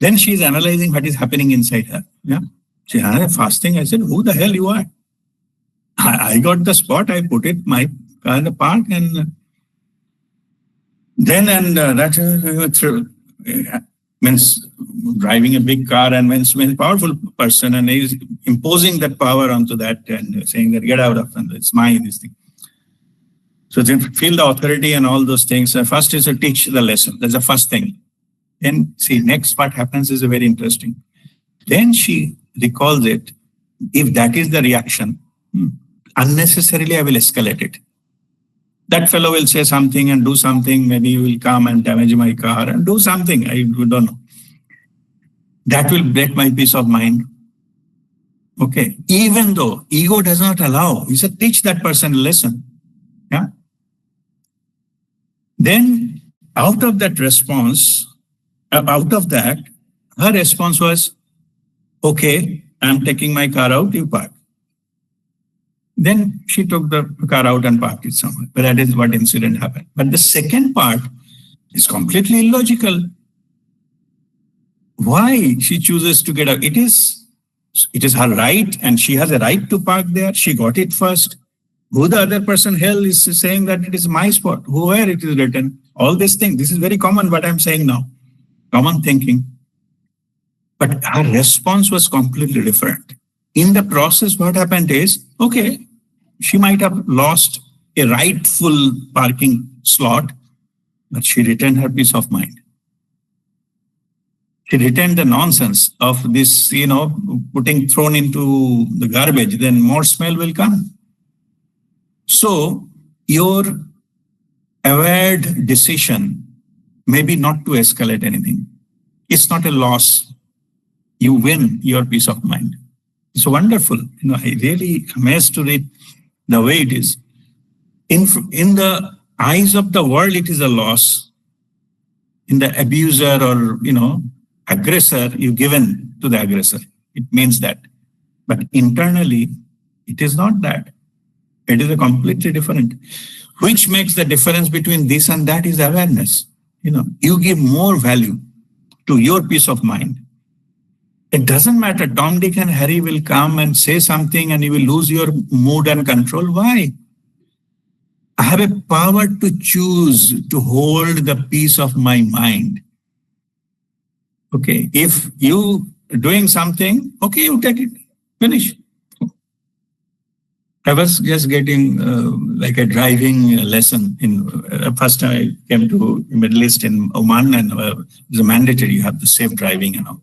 Then she's analyzing what is happening inside her. Yeah, she had fasting. I said, "Who the hell you are?" I got the spot. I put it my car in the park, and then that means driving a big car, and when a powerful person, and he's imposing that power onto that and saying that get out of it, it's mine, this thing. So then feel the authority and all those things. First is to teach the lesson. That's the first thing. Then see, next what happens is very interesting. Then she recalls it. If that is the reaction, unnecessarily I will escalate it. That fellow will say something and do something. Maybe he will come and damage my car and do something. I don't know. That will break my peace of mind. Okay. Even though ego does not allow, he said, teach that person a lesson. Yeah. Then out of that response, her response was, okay, I'm taking my car out, you park. Then she took the car out and parked it somewhere. But that is what incident happened. But the second part is completely illogical. Why she chooses to get out? It is her right, and she has a right to park there. She got it first. Who the other person hell is saying that it is my spot? Where it is written? All these things. This is very common what I'm saying now. Common thinking. But her response was completely different. In the process, what happened is, okay, she might have lost a rightful parking slot, but she retained her peace of mind. She retained the nonsense of this, putting thrown into the garbage, then more smell will come. So your aware decision may be not to escalate anything. It's not a loss. You win your peace of mind. It's wonderful. I really amazed to read the way it is. In the eyes of the world, it is a loss. In the abuser or, aggressor, you given to the aggressor. It means that. But internally, it is not that. It is a completely different. Which makes the difference between this and that is awareness. You give more value to your peace of mind. It doesn't matter. Tom, Dick, and Harry will come and say something and you will lose your mood and control. Why? I have a power to choose to hold the peace of my mind. Okay. If you doing something, okay, you take it. Finish. I was just getting like a driving lesson. First I came to Middle East in Oman, and it's a mandatory. You have to safe driving and all.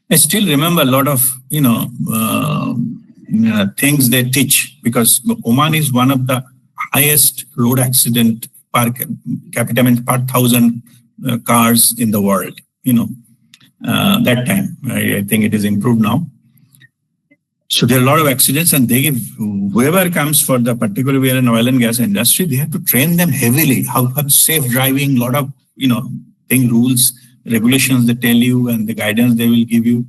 I still remember a lot of, things they teach, because Oman is one of the highest road accident per capita, per 1,000 cars in the world. That time, I think it is improved now. So there are a lot of accidents, and they give whoever comes for the particular in oil and gas industry, they have to train them heavily how to have safe driving, a lot of, rules, regulations they tell you, and the guidance they will give you.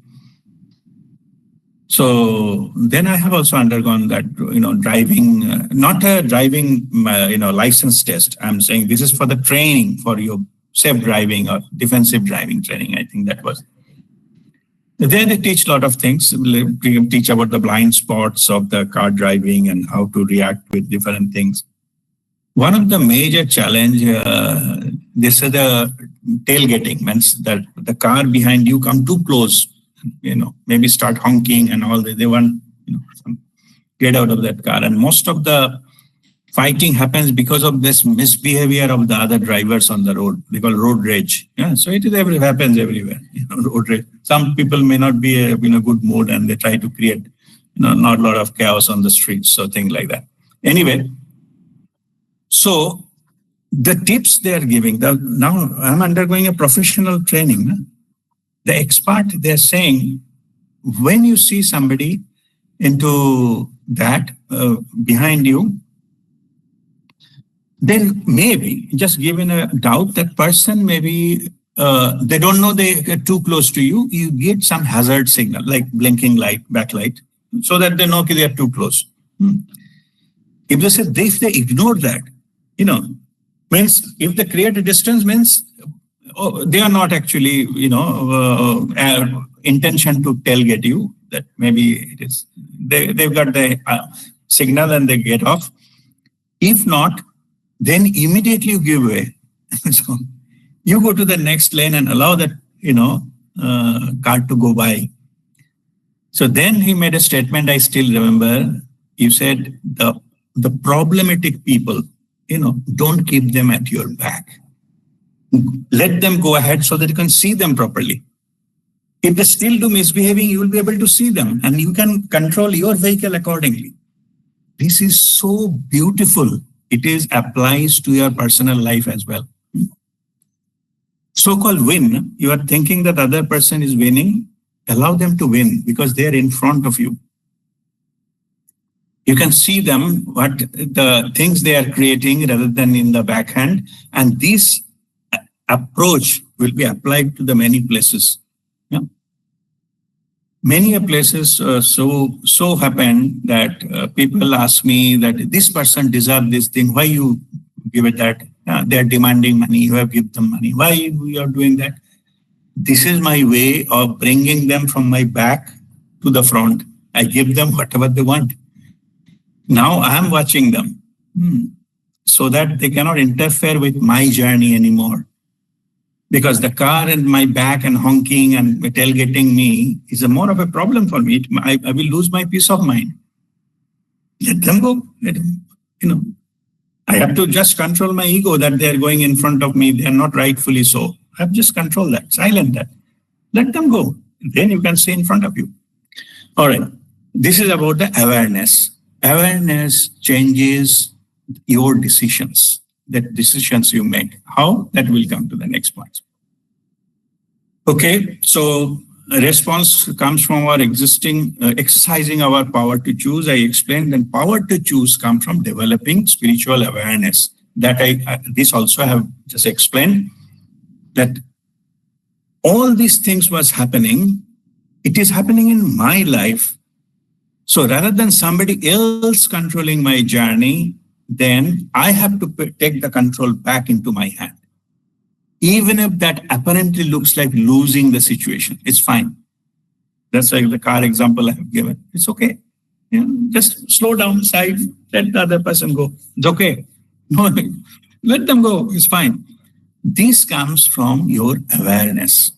So then I have also undergone that, driving, not a driving, license test. I'm saying this is for the training for your safe driving or defensive driving training. I think that was. Then they teach a lot of things. They teach about the blind spots of the car driving and how to react with different things. One of the major challenge, they say the tailgating, means that the car behind you come too close, maybe start honking and all that. They want, get out of that car. And most of the fighting happens because of this misbehavior of the other drivers on the road. They call road rage. Yeah, so it is happens everywhere. Road rage. Some people may not be in a good mood, and they try to create, not a lot of chaos on the streets, so things like that. Anyway, so the tips they are giving, now I'm undergoing a professional training. The expert, they're saying, when you see somebody into that behind you, then maybe, just given a doubt, that person maybe they don't know they get too close to you. You get some hazard signal like blinking light, backlight, so that they know they are too close. If they say, if they ignore that, means if they create a distance, means they are not actually, intention to tailgate you. That maybe it is they've got the signal and they get off. If not, then immediately you give way. So you go to the next lane and allow that car to go by. So then he made a statement. I still remember. You said the problematic people, don't keep them at your back. Let them go ahead so that you can see them properly. If they still do misbehaving, you will be able to see them and you can control your vehicle accordingly. This is so beautiful. It applies to your personal life as well. So-called win, you are thinking that other person is winning, allow them to win because they are in front of you. You can see them, what the things they are creating rather than in the backhand. And this approach will be applied to the many places. Yeah. Many places so happen that people ask me that this person deserves this thing. Why you give it that? They are demanding money. You have given them money. Why you are doing that? This is my way of bringing them from my back to the front. I give them whatever they want. Now I am watching them so that they cannot interfere with my journey anymore. Because the car in my back and honking and tailgating me is more of a problem for me. I will lose my peace of mind. Let them go. Let them, I have to just control my ego that they are going in front of me. They are not rightfully so. I have just control that, silent that. Let them go. Then you can see in front of you. All right. This is about the awareness. Awareness changes your decisions. The decisions you make. How? That will come to the next point. Okay, so a response comes from our existing, exercising our power to choose. I explained that power to choose comes from developing spiritual awareness. That this also I have just explained, that all these things was happening. It is happening in my life. So rather than somebody else controlling my journey, then I have to take the control back into my hand. Even if that apparently looks like losing the situation, it's fine. That's like the car example I have given. It's okay. Just slow down, side, let the other person go. It's okay. No, let them go. It's fine. This comes from your awareness.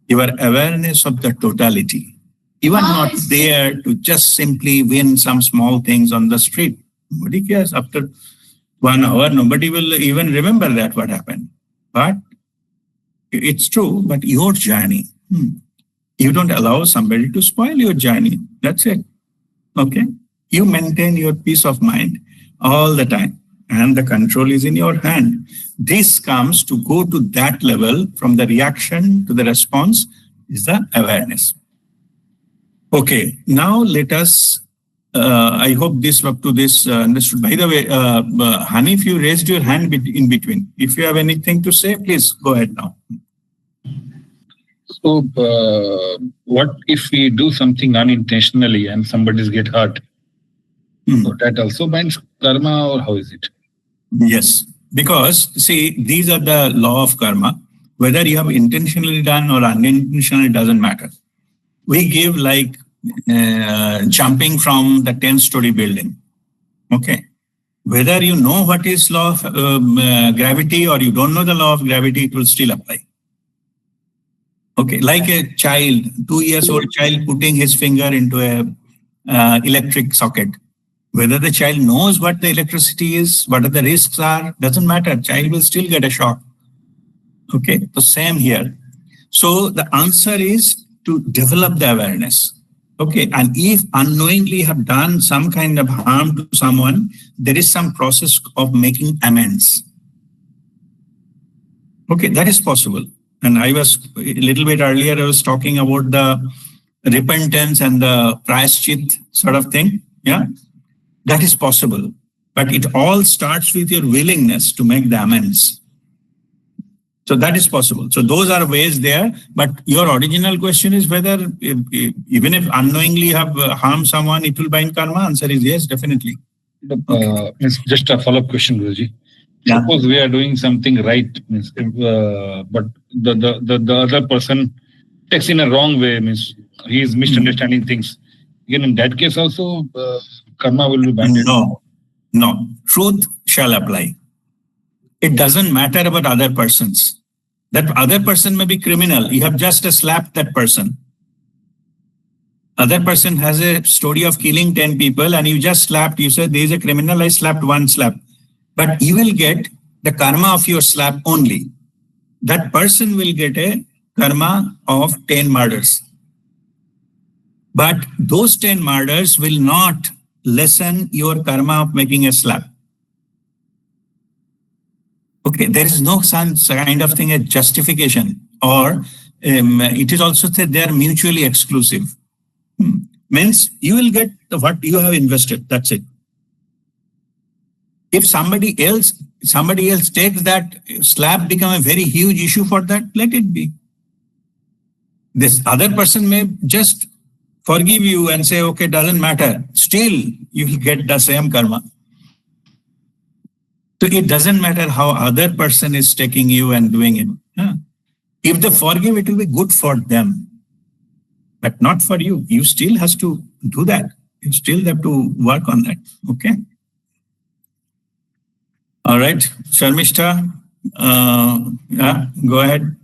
Your awareness of the totality. You are not there to just simply win some small things on the street. Nobody cares. After 1 hour, nobody will even remember that what happened. But it's true, but your journey, you don't allow somebody to spoil your journey. That's it. Okay? You maintain your peace of mind all the time, and the control is in your hand. This comes to go to that level from the reaction to the response is the awareness. Okay, now let us, I hope this up to this understood. By the way, Hani, if you raised your hand in between, if you have anything to say, please go ahead now. So, what if we do something unintentionally and somebody's get hurt? So that also binds karma, or how is it? Yes, because see, these are the law of karma. Whether you have intentionally done or unintentionally, doesn't matter. We give like jumping from the 10-story building. Okay. Whether you know what is law of gravity or you don't know the law of gravity, it will still apply. Okay. Like a child, 2-year-old child putting his finger into a electric socket. Whether the child knows what the electricity is, what the risks are, doesn't matter. Child will still get a shock. Okay. So same here. So the answer is to develop the awareness. Okay, and if unknowingly have done some kind of harm to someone, there is some process of making amends. Okay, that is possible. And I was a little bit earlier, I was talking about the repentance and the prayaschit sort of thing. Yeah, that is possible. But it all starts with your willingness to make the amends. So that is possible. So those are ways there. But your original question is whether even if unknowingly you have harmed someone, it will bind karma. Answer is yes, definitely. It's just a follow-up question, Guruji. Yeah. Suppose we are doing something right, but the other person takes in a wrong way, means he is misunderstanding things. Again, in that case also, karma will be bounded. No. Truth shall apply. It doesn't matter about other persons. That other person may be criminal. You have just slapped that person. Other person has a story of killing 10 people and you just slapped, you said, there is a criminal, I slapped one slap. But you will get the karma of your slap only. That person will get a karma of 10 murders. But those 10 murders will not lessen your karma of making a slap. Okay, there is no such kind of thing as justification, or it is also said they are mutually exclusive. Means you will get what you have invested. That's it. If somebody else takes that slap, become a very huge issue for that, let it be. This other person may just forgive you and say, okay, doesn't matter. Still, you will get the same karma. So it doesn't matter how other person is taking you and doing it. If they forgive, it will be good for them, but not for you. You still has to do that. You still have to work on that. Okay. All right, Sharmishta, go ahead.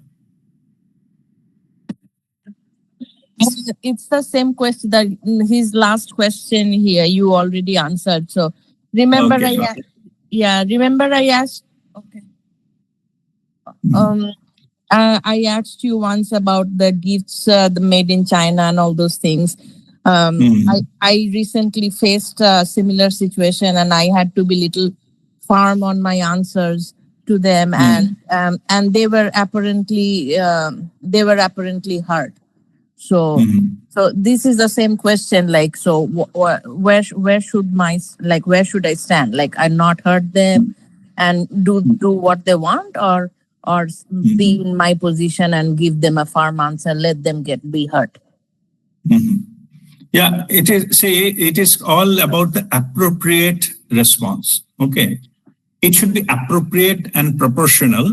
It's the same question that his last question here you already answered. So remember, remember I asked. Okay. I asked you once about the gifts, the made in China and all those things. I recently faced a similar situation, and I had to be little firm on my answers to them, and they were apparently hurt. So this is the same question. Like, so where should I stand? Like, I not hurt them and do what they want, or be in my position and give them a firm answer, let them be hurt. Yeah, it is all about the appropriate response. Okay, it should be appropriate and proportional.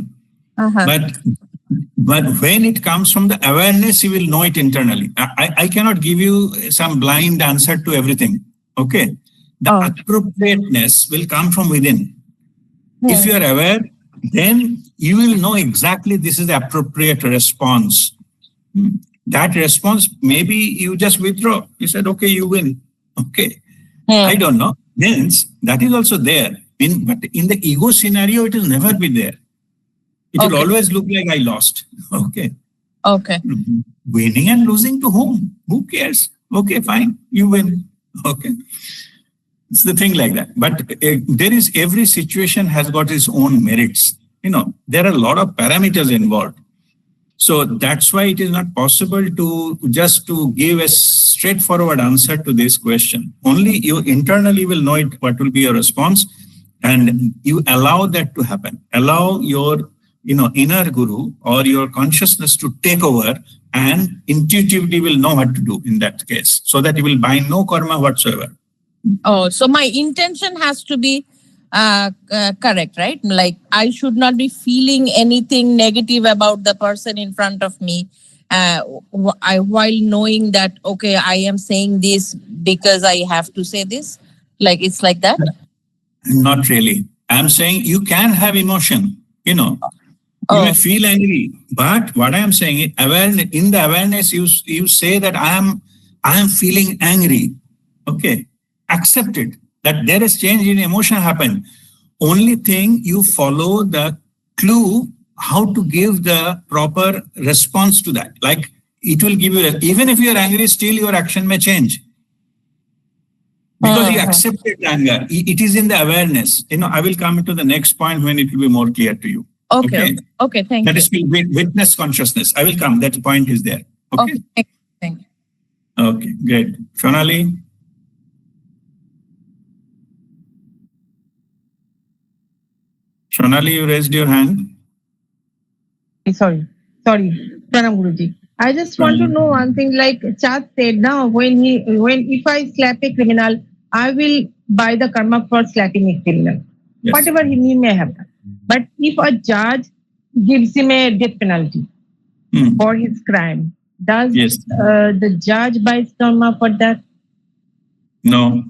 But when it comes from the awareness, you will know it internally. I cannot give you some blind answer to everything. Okay, the appropriateness will come from within. If you are aware, then you will know exactly this is the appropriate response. That response, maybe you just withdraw. You said, okay, you win. Okay. I don't know. Means that is also there. But in the ego scenario, it will never be there. It will always look like I lost. Okay. Winning and losing to whom? Who cares? Okay, fine. You win. Okay. It's the thing like that. But every situation has got its own merits. There are a lot of parameters involved. So that's why it is not possible to just to give a straightforward answer to this question. Only you internally will know what will be your response, and you allow that to happen. Allow your inner guru or your consciousness to take over, and intuitively will know what to do in that case, so that you will bind no karma whatsoever. So my intention has to be correct, right? Like, I should not be feeling anything negative about the person in front of me, while knowing that, okay, I am saying this because I have to say this. Like, it's like that? Not really. I'm saying you can have emotion, you may feel angry, but what I am saying is awareness. In the awareness, you say that I am feeling angry. Okay, accept it. That there is change in emotion happened. Only thing, you follow the clue how to give the proper response to that. Like, it will give you, even if you are angry, still your action may change. Because you accepted anger. It is in the awareness. I will come to the next point when it will be more clear to you. Okay. Okay. Thank That you. is witness consciousness. I will come. That point is there. Okay. Okay. Thank you. Okay, great. Shonali? Shonali, you raised your hand. Sorry. Pranam Guruji. I just want to know one thing, like Chat said now, when if I slap a criminal, I will buy the karma for slapping a criminal. Yes. Whatever he may have done. But if a judge gives him a death penalty for his crime, does the judge buy karma for that? No,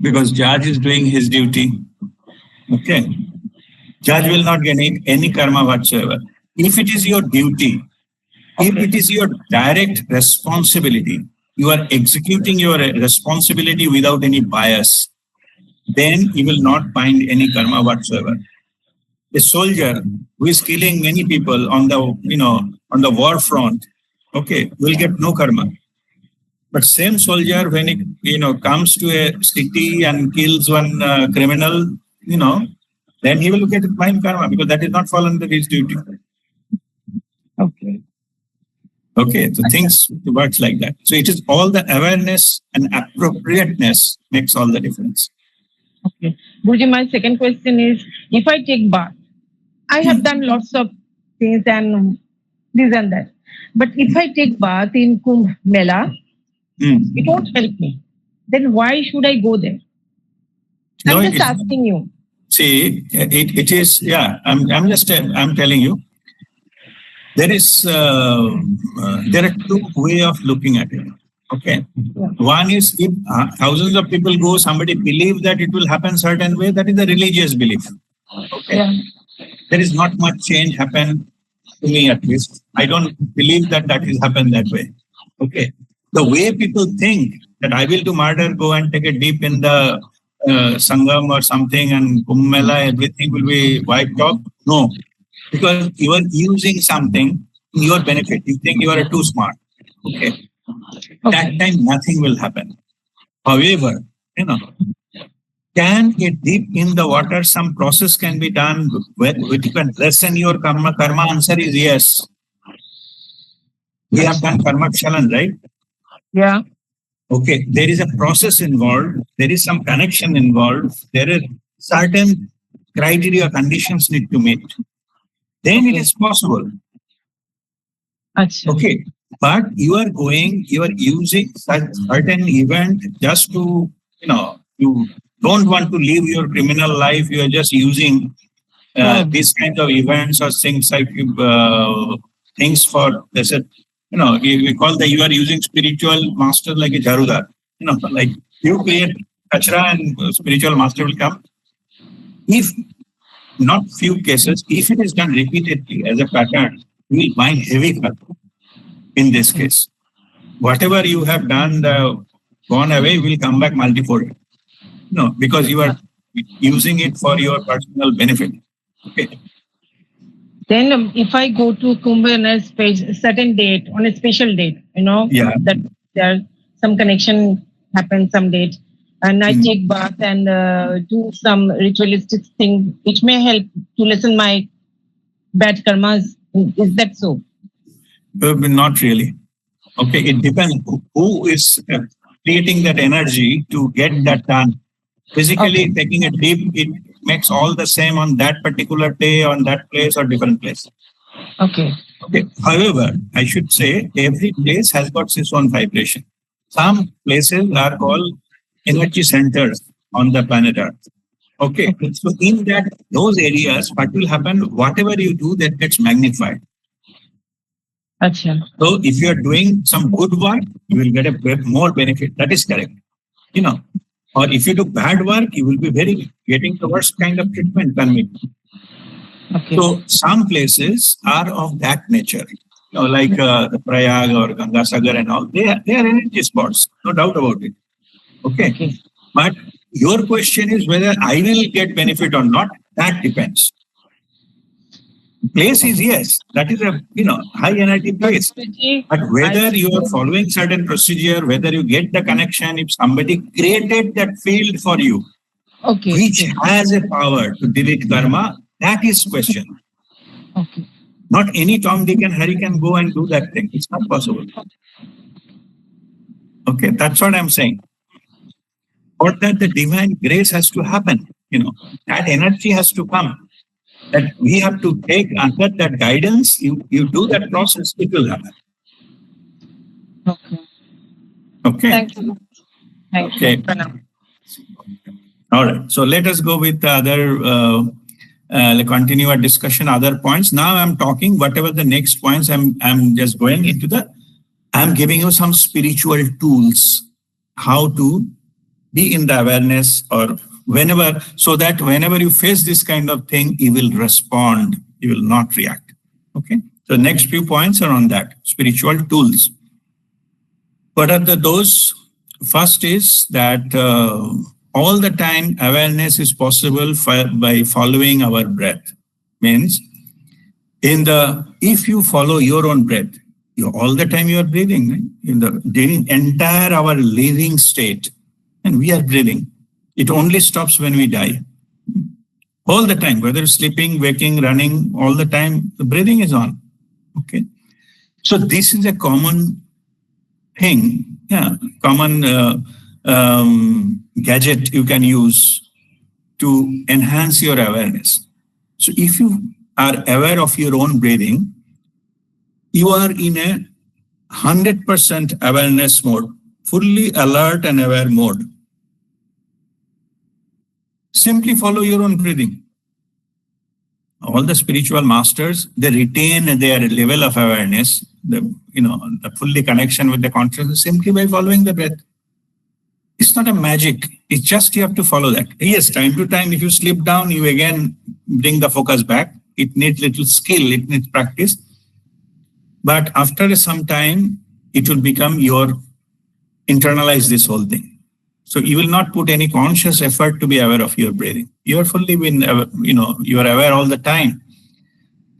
because judge is doing his duty. Okay. Judge will not get any karma whatsoever. If it is your duty, if it is your direct responsibility, you are executing your responsibility without any bias, then you will not find any karma whatsoever. A soldier who is killing many people on the war front, okay, will get no karma. But same soldier, when it comes to a city and kills one criminal, then he will get fine karma because that is not fall under his duty. Okay. Okay, so things works like that. So it is all the awareness and appropriateness makes all the difference. Okay. Guruji, my second question is, if I take bath, I have done lots of things and this and that. But if I take bath in Kumbh Mela, it won't help me. Then why should I go there? No, I'm just asking you. See, it is, I'm telling you, there are two ways of looking at it. Okay. Yeah. One is if thousands of people go, somebody believe that it will happen certain way, that is a religious belief. Okay. Yeah. There is not much change happen to me at least. I don't believe that is happen that way. Okay. The way people think that I will do murder, go and take a dip in the Sangam or something and Kumbh Mela, everything will be wiped off. No. Because you are using something in your benefit. You think you are too smart. Okay. That time nothing will happen. However, can a dip in the water, some process can be done which you can lessen your karma. Karma answer is yes. We have done karma kshalan, right? Yeah. Okay. There is a process involved. There is some connection involved. There are certain criteria, conditions need to meet. Then it is possible. Achha. Okay. But you are using such certain event just to, you don't want to live your criminal life. You are just using these kind of events or things like things for, we call you are using spiritual master like a jarudar. Like you create kachra and spiritual master will come. If not few cases, if it is done repeatedly as a pattern, you will find heavy karma. In this case, whatever you have done, gone away, will come back multifold. No, because you are using it for your personal benefit. Okay. Then if I go to Kumbh on a certain date, on a special date, that there some connection happens some date, and I take bath and do some ritualistic thing, which may help to lessen my bad karmas. Is that so? Not really. Okay, it depends who is creating that energy to get that done. Physically taking a dip, it makes all the same on that particular day, on that place or different place. Okay. However, I should say every place has got its own vibration. Some places are called energy centers on the planet Earth. Okay. So in those areas, what will happen? Whatever you do, that gets magnified. Achha. So if you are doing some good work, you will get a more benefit. That is correct. Or if you do bad work, you will be getting the worst kind of treatment coming. Okay. So some places are of that nature. Like the Prayag or Gangasagar and all, they are energy spots, no doubt about it. Okay. But your question is whether I will get benefit or not. That depends. Place is yes, that is a high energy place. But whether you are following certain procedure, whether you get the connection, if somebody created that field for you, which has a power to delete karma, that is question. Okay. Not any Tom, Dick and Harry can go and do that thing. It's not possible. Okay, that's what I'm saying. Or that the divine grace has to happen, that energy has to come. That we have to take under that guidance. You do that process, it will happen. Okay. Okay. Thank you. Thank Okay. you. Pranam. All right. So let us go with the other. Continue our discussion. Other points. Now I'm talking whatever the next points. I'm just going into the. I'm giving you some spiritual tools, how to be in the awareness or whenever, so that whenever you face this kind of thing, you will respond. You will not react. Okay. So next few points are on that spiritual tools. What are those? First is that all the time awareness is possible by following our breath. Means if you follow your own breath, all the time you are breathing, right? During entire our living state, and we are breathing. It only stops when we die. All the time, whether sleeping, waking, running, all the time, the breathing is on. Okay. So this is a common thing, common gadget you can use to enhance your awareness. So if you are aware of your own breathing, you are in a 100% awareness mode, fully alert and aware mode. Simply follow your own breathing. All the spiritual masters, they retain their level of awareness, the fully connection with the consciousness simply by following the breath. It's not a magic. It's just you have to follow that. Yes, time to time, if you slip down, you again bring the focus back. It needs little skill, it needs practice. But after some time, it will become internalize this whole thing. So you will not put any conscious effort to be aware of your breathing. You are fully you are aware all the time.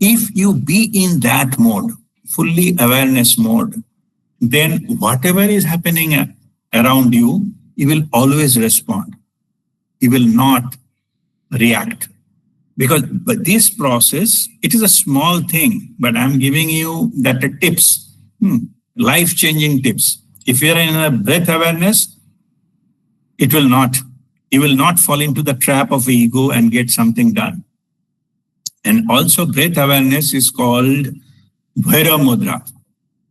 If you be in that mode, fully awareness mode, then whatever is happening around you, you will always respond. You will not react. But this process, it is a small thing, but I'm giving you that tips, life-changing tips. If you're in a breath awareness, you will not fall into the trap of ego and get something done. And also breath awareness is called Bhairav Mudra.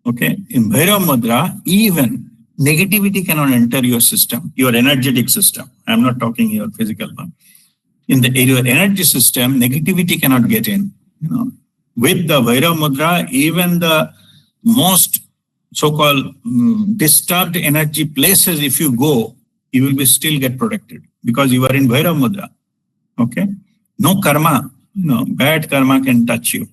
Okay. In Bhairav Mudra, even negativity cannot enter your system, your energetic system. I'm not talking your physical one. In your energy system, negativity cannot get in. With the Bhairav Mudra, even the most so-called disturbed energy places, if you go, you will be still get protected because you are in Bhairav Mudra. Okay. No karma, bad karma can touch you.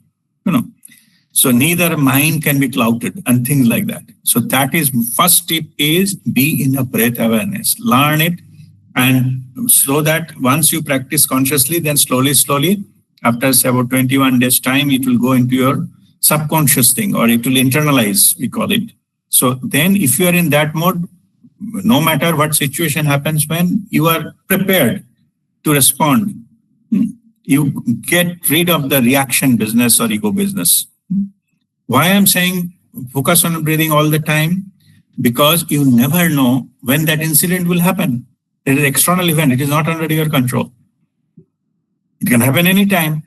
So neither mind can be clouded and things like that. So that is first tip is be in a breath awareness. Learn it. And so that once you practice consciously, then slowly, after about 21 days time, it will go into your subconscious thing or it will internalize, we call it. So then if you are in that mode, no matter what situation happens, when you are prepared to respond, you get rid of the reaction business or ego business. Why I'm saying focus on breathing all the time? Because you never know when that incident will happen. It is an external event. It is not under your control. It can happen anytime.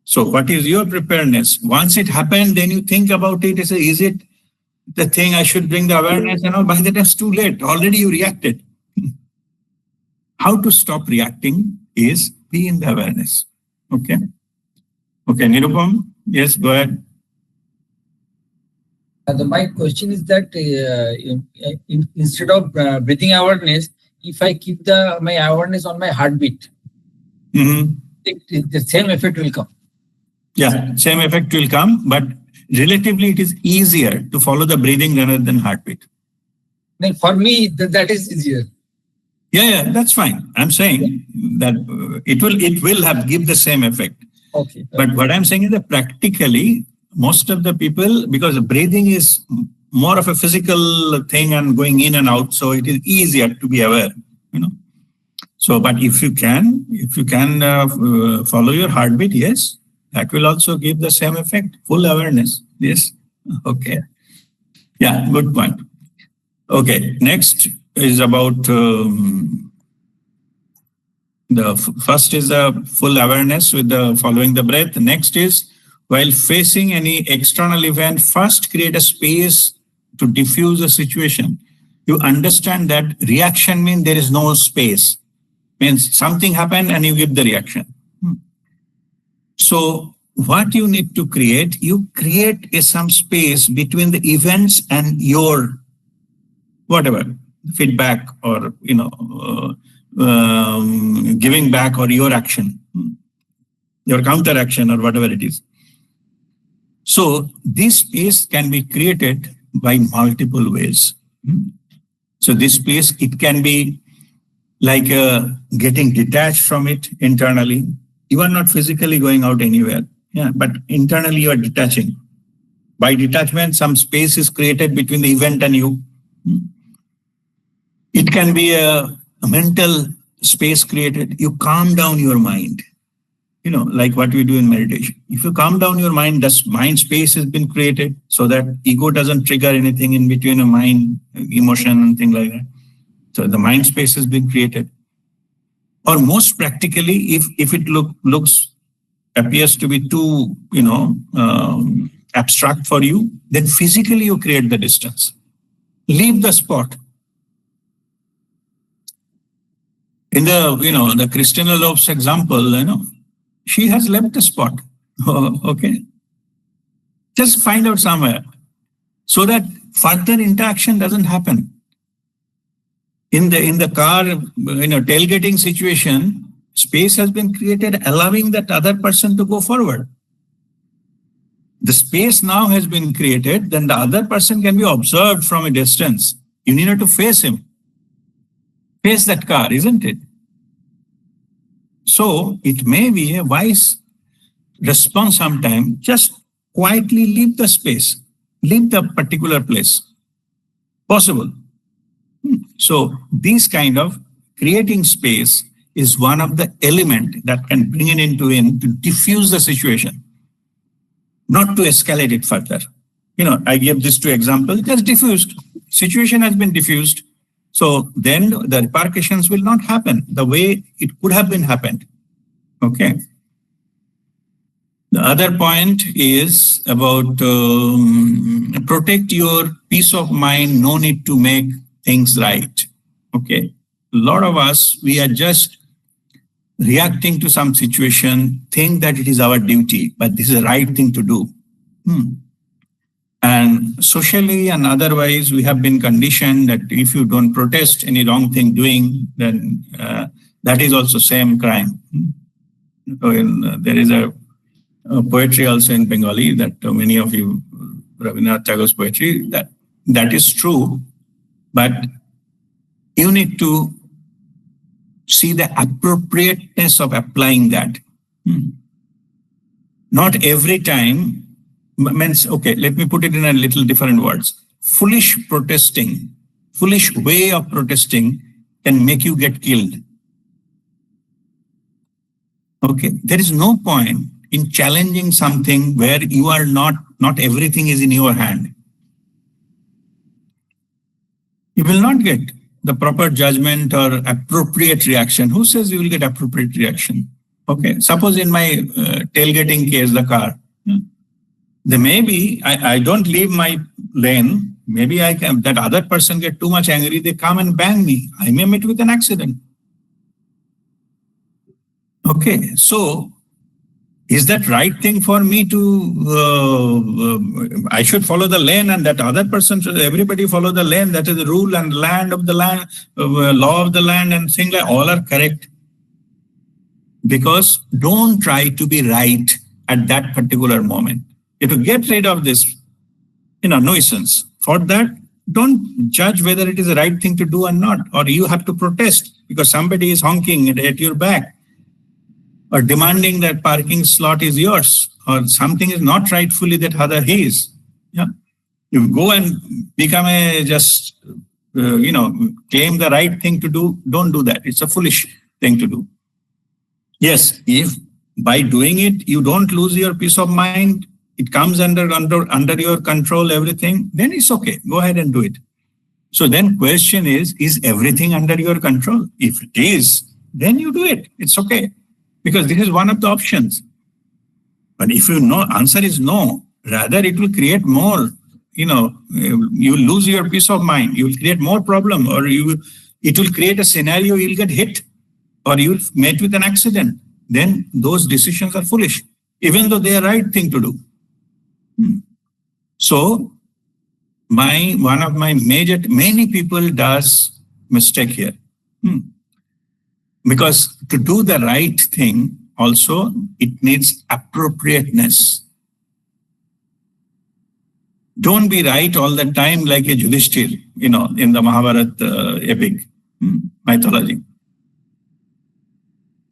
So what is your preparedness? Once it happened, then you think about it. Is it the thing I should bring the awareness? By the time it's too late. Already you reacted. How to stop reacting is be in the awareness. Okay. Okay, Nirupam. Yes, go ahead. My question is that instead of breathing awareness, if I keep my awareness on my heartbeat, the same effect will come. Yeah, same effect will come, but relatively it is easier to follow the breathing rather than heartbeat. Then for me, that is easier. Yeah, that's fine. I'm saying that it will give the same effect. Okay. But what I'm saying is that practically, most of the people, because breathing is more of a physical thing and going in and out, so it is easier to be aware, So, but if you can follow your heartbeat, yes, that will also give the same effect, full awareness. Yes. Okay. Yeah, good point. Okay, next is about first is the full awareness with the following the breath. Next is while facing any external event, first create a space to diffuse the situation. You understand that reaction means there is no space. Means something happened and you give the reaction. So what you need to create, you create some space between the events and your whatever feedback or giving back or your action, your counter action or whatever it is. So this space can be created by multiple ways. So this space, it can be like getting detached from it internally. You are not physically going out anywhere, but internally you are detaching. By detachment, some space is created between the event and you. It can be a mental space created. You calm down your mind, like what we do in meditation. If you calm down your mind, the mind space has been created so that ego doesn't trigger anything in between a mind, emotion and things like that. So the mind space has been created. Or most practically, if it appears to be too, abstract for you, then physically you create the distance. Leave the spot. In the Christina Loeb's example, she has left the spot. Okay. Just find out somewhere so that further interaction doesn't happen. In the car, tailgating situation, space has been created, allowing that other person to go forward. The space now has been created, then the other person can be observed from a distance. You need to face him. Face that car, isn't it? So it may be a wise response sometime, just quietly leave the space, leave the particular place. Possible. So this kind of creating space is one of the elements that can bring it to diffuse the situation, not to escalate it further. I give this two examples. It has diffused. Situation has been diffused. So then the repercussions will not happen the way it could have been happened. Okay. The other point is about protect your peace of mind. No need to make things right. Okay. A lot of us, we are just reacting to some situation, think that it is our duty, but this is the right thing to do. And socially and otherwise, we have been conditioned that if you don't protest any wrong thing doing, then that is also same crime. So there is a poetry also in Bengali that many of you, Rabindranath Tagore's poetry, that is true, but you need to see the appropriateness of applying that. Not every time means, okay, let me put it in a little different words. Foolish protesting, foolish way of protesting can make you get killed. Okay, there is no point in challenging something where you are not everything is in your hand. You will not get the proper judgment or appropriate reaction. Who says you will get appropriate reaction? Okay, suppose in my tailgating case, the car, there may be, I don't leave my lane. Maybe I can, that other person get too much angry, they come and bang me. I may meet with an accident. Okay, so is that right thing for me to, I should follow the lane and that other person should, everybody follow the lane. That is the rule and land of the land, law of the land and things like all are correct. Because don't try to be right at that particular moment. If you get rid of this, nuisance, for that, don't judge whether it is the right thing to do or not, or you have to protest because somebody is honking at your back or demanding that parking slot is yours or something is not rightfully that other his. Yeah. You go and become claim the right thing to do. Don't do that. It's a foolish thing to do. Yes, if by doing it, you don't lose your peace of mind. It comes under your control, everything, then it's okay. Go ahead and do it. So then question is everything under your control? If it is, then you do it. It's okay. Because this is one of the options. But if you know, answer is no, rather it will create more, you will lose your peace of mind. You will create more problem, or it will create a scenario you'll get hit, or you'll met with an accident. Then those decisions are foolish, even though they are right thing to do. So one of my many people does mistake here. Because to do the right thing also, it needs appropriateness. Don't be right all the time like a Yudhishthir, in the Mahabharata epic mythology.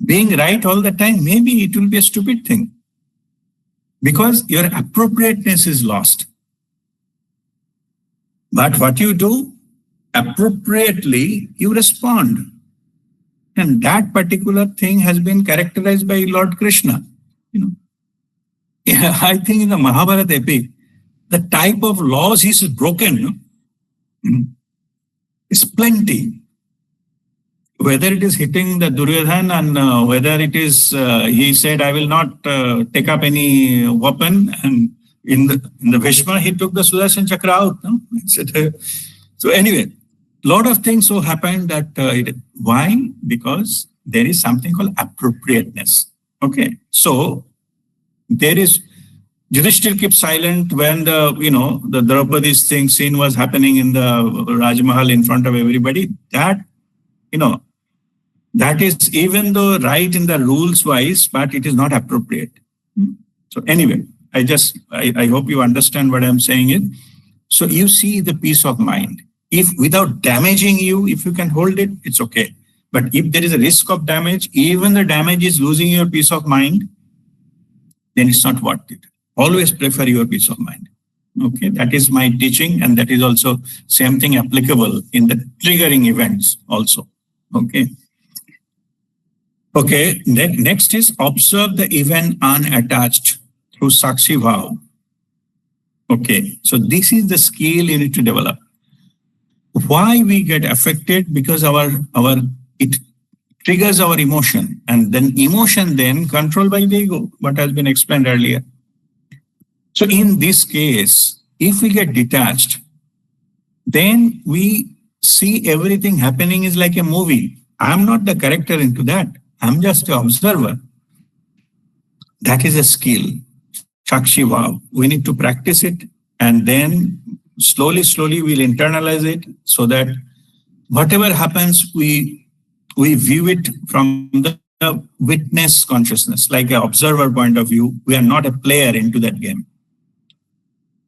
Being right all the time, maybe it will be a stupid thing. Because your appropriateness is lost. But what you do, appropriately, you respond. And that particular thing has been characterized by Lord Krishna. I think in the Mahabharata epic, the type of laws he's broken is plenty. Whether it is hitting the Duryodhan and whether it is, he said, I will not take up any weapon. And in the Bhishma, he took the Sudarshan Chakra out. No? So anyway, lot of things so happened that, why? Because there is something called appropriateness. Okay, so there is, Yudhishthir kept silent when the Draupadi's scene was happening in the Raj Mahal in front of everybody. That, that is even though right in the rules wise, but it is not appropriate. So anyway, I hope you understand what I'm saying is. So you see the peace of mind. If without damaging you, if you can hold it, it's okay. But if there is a risk of damage, even the damage is losing your peace of mind, then it's not worth it. Always prefer your peace of mind. Okay, that is my teaching, and that is also same thing applicable in the triggering events also. Okay. Okay, next is observe the event unattached through Sakshi Bhav. Okay, so this is the skill you need to develop. Why we get affected? Because it triggers our emotion, and then emotion then controlled by the ego, what has been explained earlier. So in this case, if we get detached, then we see everything happening is like a movie. I'm not the character into that. I'm just an observer. That is a skill. Sakshi Bhav. We need to practice it, and then slowly we'll internalize it so that whatever happens, we view it from the witness consciousness, like an observer point of view. We are not a player into that game.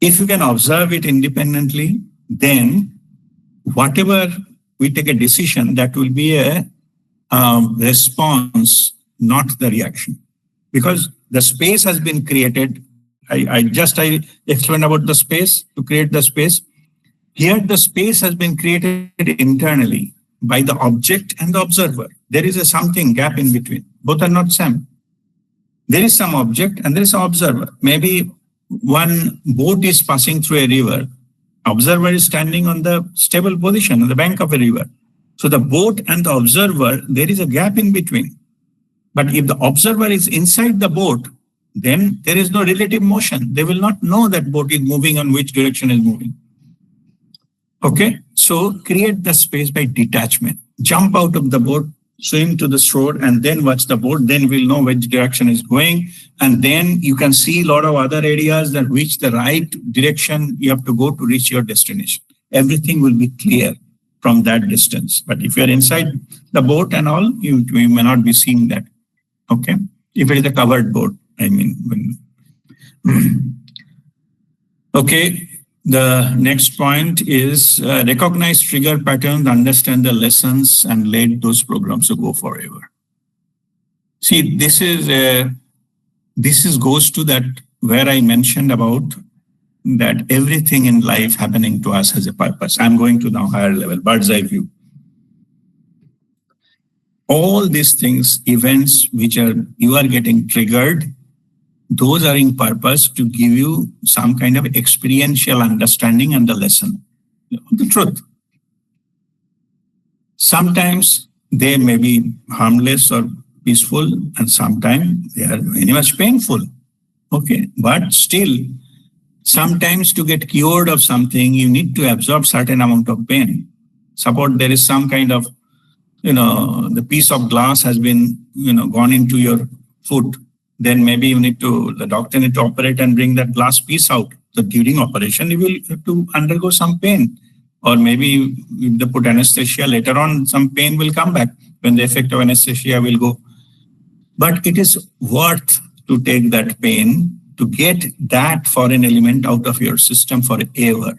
If you can observe it independently, then whatever we take a decision, that will be a response, not the reaction. Because the space has been created. I explained about the space, to create the space. Here the space has been created internally by the object and the observer. There is a something gap in between. Both are not same. There is some object and there is an observer. Maybe one boat is passing through a river. Observer is standing on the stable position on the bank of a river. So the boat and the observer, there is a gap in between. But if the observer is inside the boat, then there is no relative motion. They will not know that boat is moving on which direction is moving. Okay, so create the space by detachment. Jump out of the boat, swim to the shore, and then watch the boat. Then we'll know which direction is going. And then you can see a lot of other areas that which the right direction you have to go to reach your destination. Everything will be clear from that distance. But if you're inside the boat and all, you may not be seeing that. Okay, if it is a covered boat, I mean. Okay. The next point is recognize trigger patterns, understand the lessons, and let those programs to go forever. See, this goes to that where I mentioned about that everything in life happening to us has a purpose. I'm going to now higher level, bird's eye view. all these things, events which you are getting triggered, those are in purpose to give you some kind of experiential understanding and the lesson, the truth. Sometimes they may be harmless or peaceful, and sometimes they are very much painful. Okay, but still, sometimes to get cured of something, you need to absorb certain amount of pain. Suppose there is some kind of, the piece of glass has been, gone into your foot. Then maybe the doctor need to operate and bring that glass piece out. So during operation, you will have to undergo some pain. Or maybe if they put anesthesia later on, some pain will come back when the effect of anesthesia will go. But it is worth to take that pain to get that foreign element out of your system forever.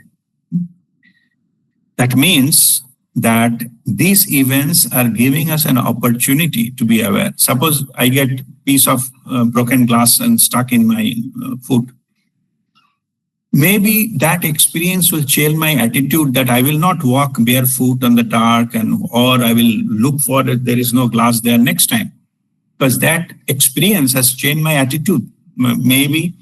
That means that these events are giving us an opportunity to be aware. Suppose I get a piece of broken glass and stuck in my foot. Maybe that experience will change my attitude that I will not walk barefoot on the dark or I will look for it. There is no glass there next time. Because that experience has changed my attitude. Maybe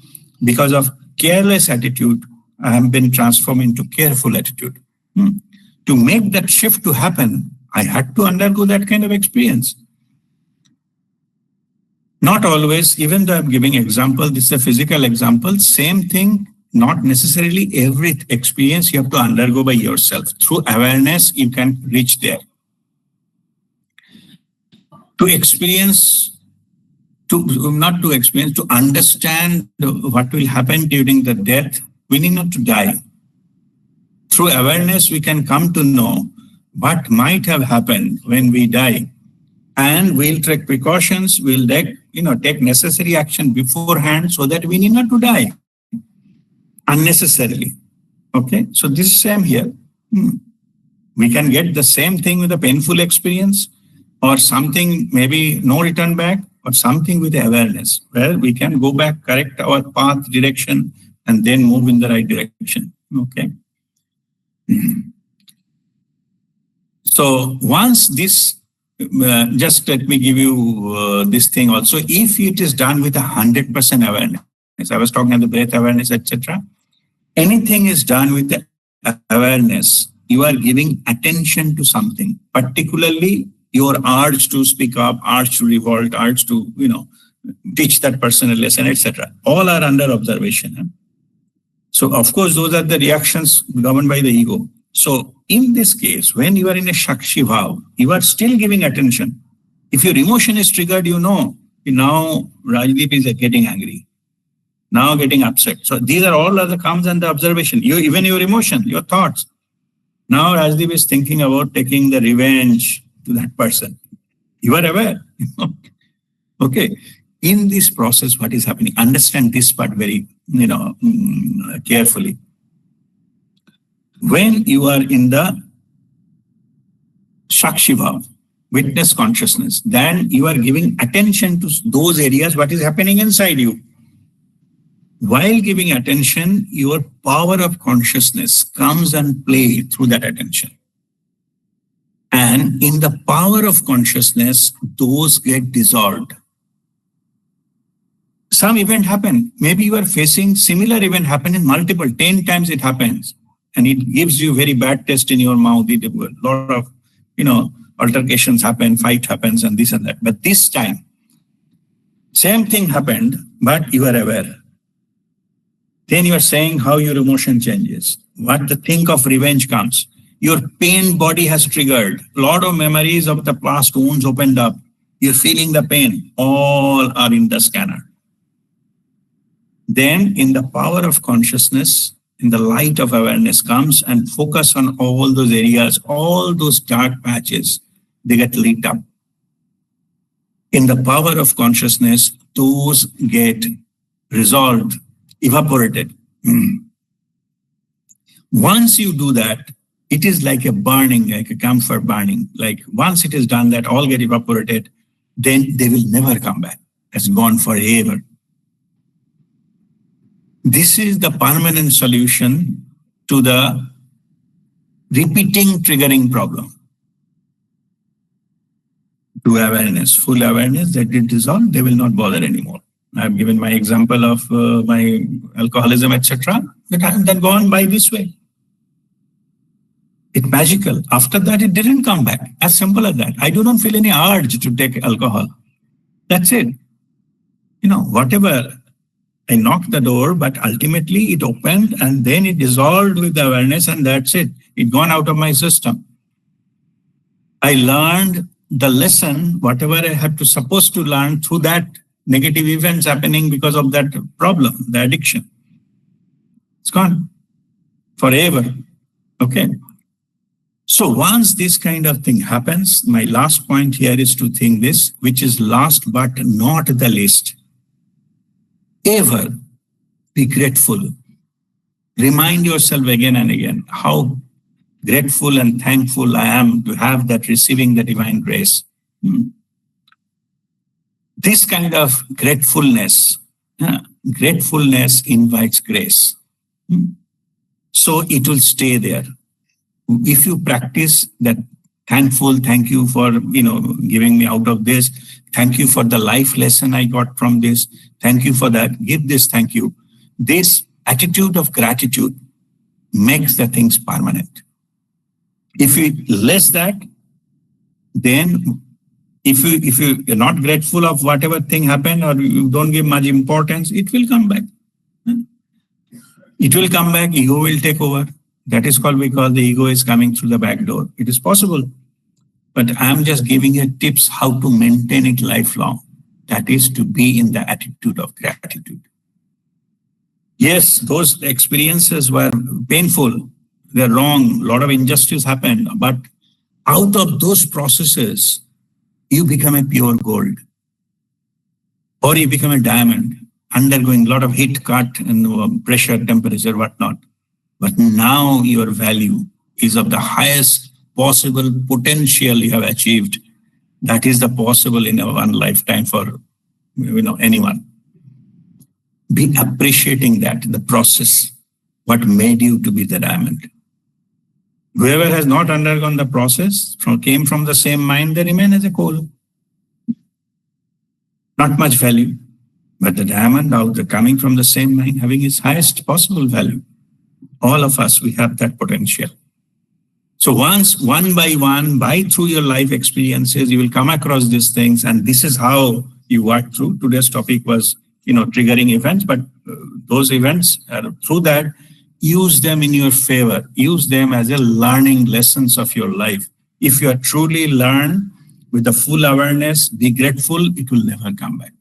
because of careless attitude, I have been transformed into careful attitude. To make that shift to happen, I had to undergo that kind of experience. Not always, even though I'm giving example, this is a physical example, same thing, not necessarily every experience you have to undergo by yourself. Through awareness, you can reach there. To understand what will happen during the death, we need not to die. Through awareness, we can come to know what might have happened when we die. And we'll take precautions, we'll take necessary action beforehand so that we need not to die unnecessarily. Okay, so this is same here. We can get the same thing with a painful experience or something, maybe no return back, or something with awareness where we can go back, correct our path, direction, and then move in the right direction. Okay. So once this, just let me give you this thing also. If it is done with 100% awareness, as I was talking about the breath awareness, etc., anything is done with the awareness, you are giving attention to something, particularly your urge to speak up, urge to revolt, urge to, teach that person a lesson, etc. All are under observation. So, of course, those are the reactions governed by the ego. So, in this case, when you are in a Sakshi Bhav, you are still giving attention. If your emotion is triggered, now Rajdeep is getting angry, now getting upset. So, these are all other comes under observation. Even your emotion, your thoughts. Now, Rajdeep is thinking about taking the revenge to that person. You are aware. Okay. In this process, what is happening? Understand this part very, carefully. When you are in the Sakshi Bhav, witness consciousness, then you are giving attention to those areas, what is happening inside you. While giving attention, your power of consciousness comes and plays through that attention. And in the power of consciousness, those get dissolved. Some event happen. Maybe you are facing similar event happen in multiple, 10 times it happens. And it gives you very bad taste in your mouth. A lot of, altercations happen, fight happens and this and that. But this time, same thing happened, but you are aware. Then you are saying how your emotion changes. What the think of revenge comes. Your pain body has triggered. A lot of memories of the past wounds opened up. You're feeling the pain. All are in the scanner. Then in the power of consciousness, in the light of awareness comes and focus on all those areas, all those dark patches, they get lit up. In the power of consciousness, those get resolved, evaporated. Once you do that, it is like a burning, like a camphor burning. Like once it is done, that all get evaporated, then they will never come back. It's gone forever. This is the permanent solution to the repeating triggering problem. to awareness, full awareness that it dissolved, they will not bother anymore. I've given my example of my alcoholism, etc. That I have gone by this way. It's magical. After that, it didn't come back. As simple as that. I do not feel any urge to take alcohol. That's it. Whatever. I knocked the door, but ultimately it opened and then it dissolved with the awareness, and that's it. It gone out of my system. I learned the lesson, whatever I had to supposed to learn through that negative events happening because of that problem, the addiction. It's gone forever. Okay. So once this kind of thing happens, my last point here is to think this, which is last but not the least. Ever be grateful. Remind yourself again and again how grateful and thankful I am to have that receiving the divine grace. This kind of gratefulness invites grace. So it will stay there. If you practice that thankful, thank you for giving me out of this, thank you for the life lesson I got from this, thank you for that, give this thank you. This attitude of gratitude makes the things permanent. If you less that, then if you're not grateful of whatever thing happened or you don't give much importance, it will come back. It will come back, ego will take over. That is we call the ego is coming through the back door. It is possible. But I'm just giving you tips how to maintain it lifelong. That is to be in the attitude of gratitude. Yes, those experiences were painful. They're wrong. A lot of injustice happened. But out of those processes, you become a pure gold. Or you become a diamond, undergoing a lot of heat, cut, and pressure, temperature, whatnot. But now your value is of the highest possible potential you have achieved. That is the possible in one lifetime for anyone. Be appreciating that, the process, what made you to be the diamond. Whoever has not undergone the process, came from the same mind, they remain as a coal. Not much value. But the diamond coming from the same mind, having its highest possible value. All of us, we have that potential. So once, one by one, through your life experiences, you will come across these things, and this is how you work through. Today's topic was, triggering events, but those events, through that, use them in your favor. Use them as a learning lessons of your life. If you are truly learn with the full awareness, be grateful, it will never come back.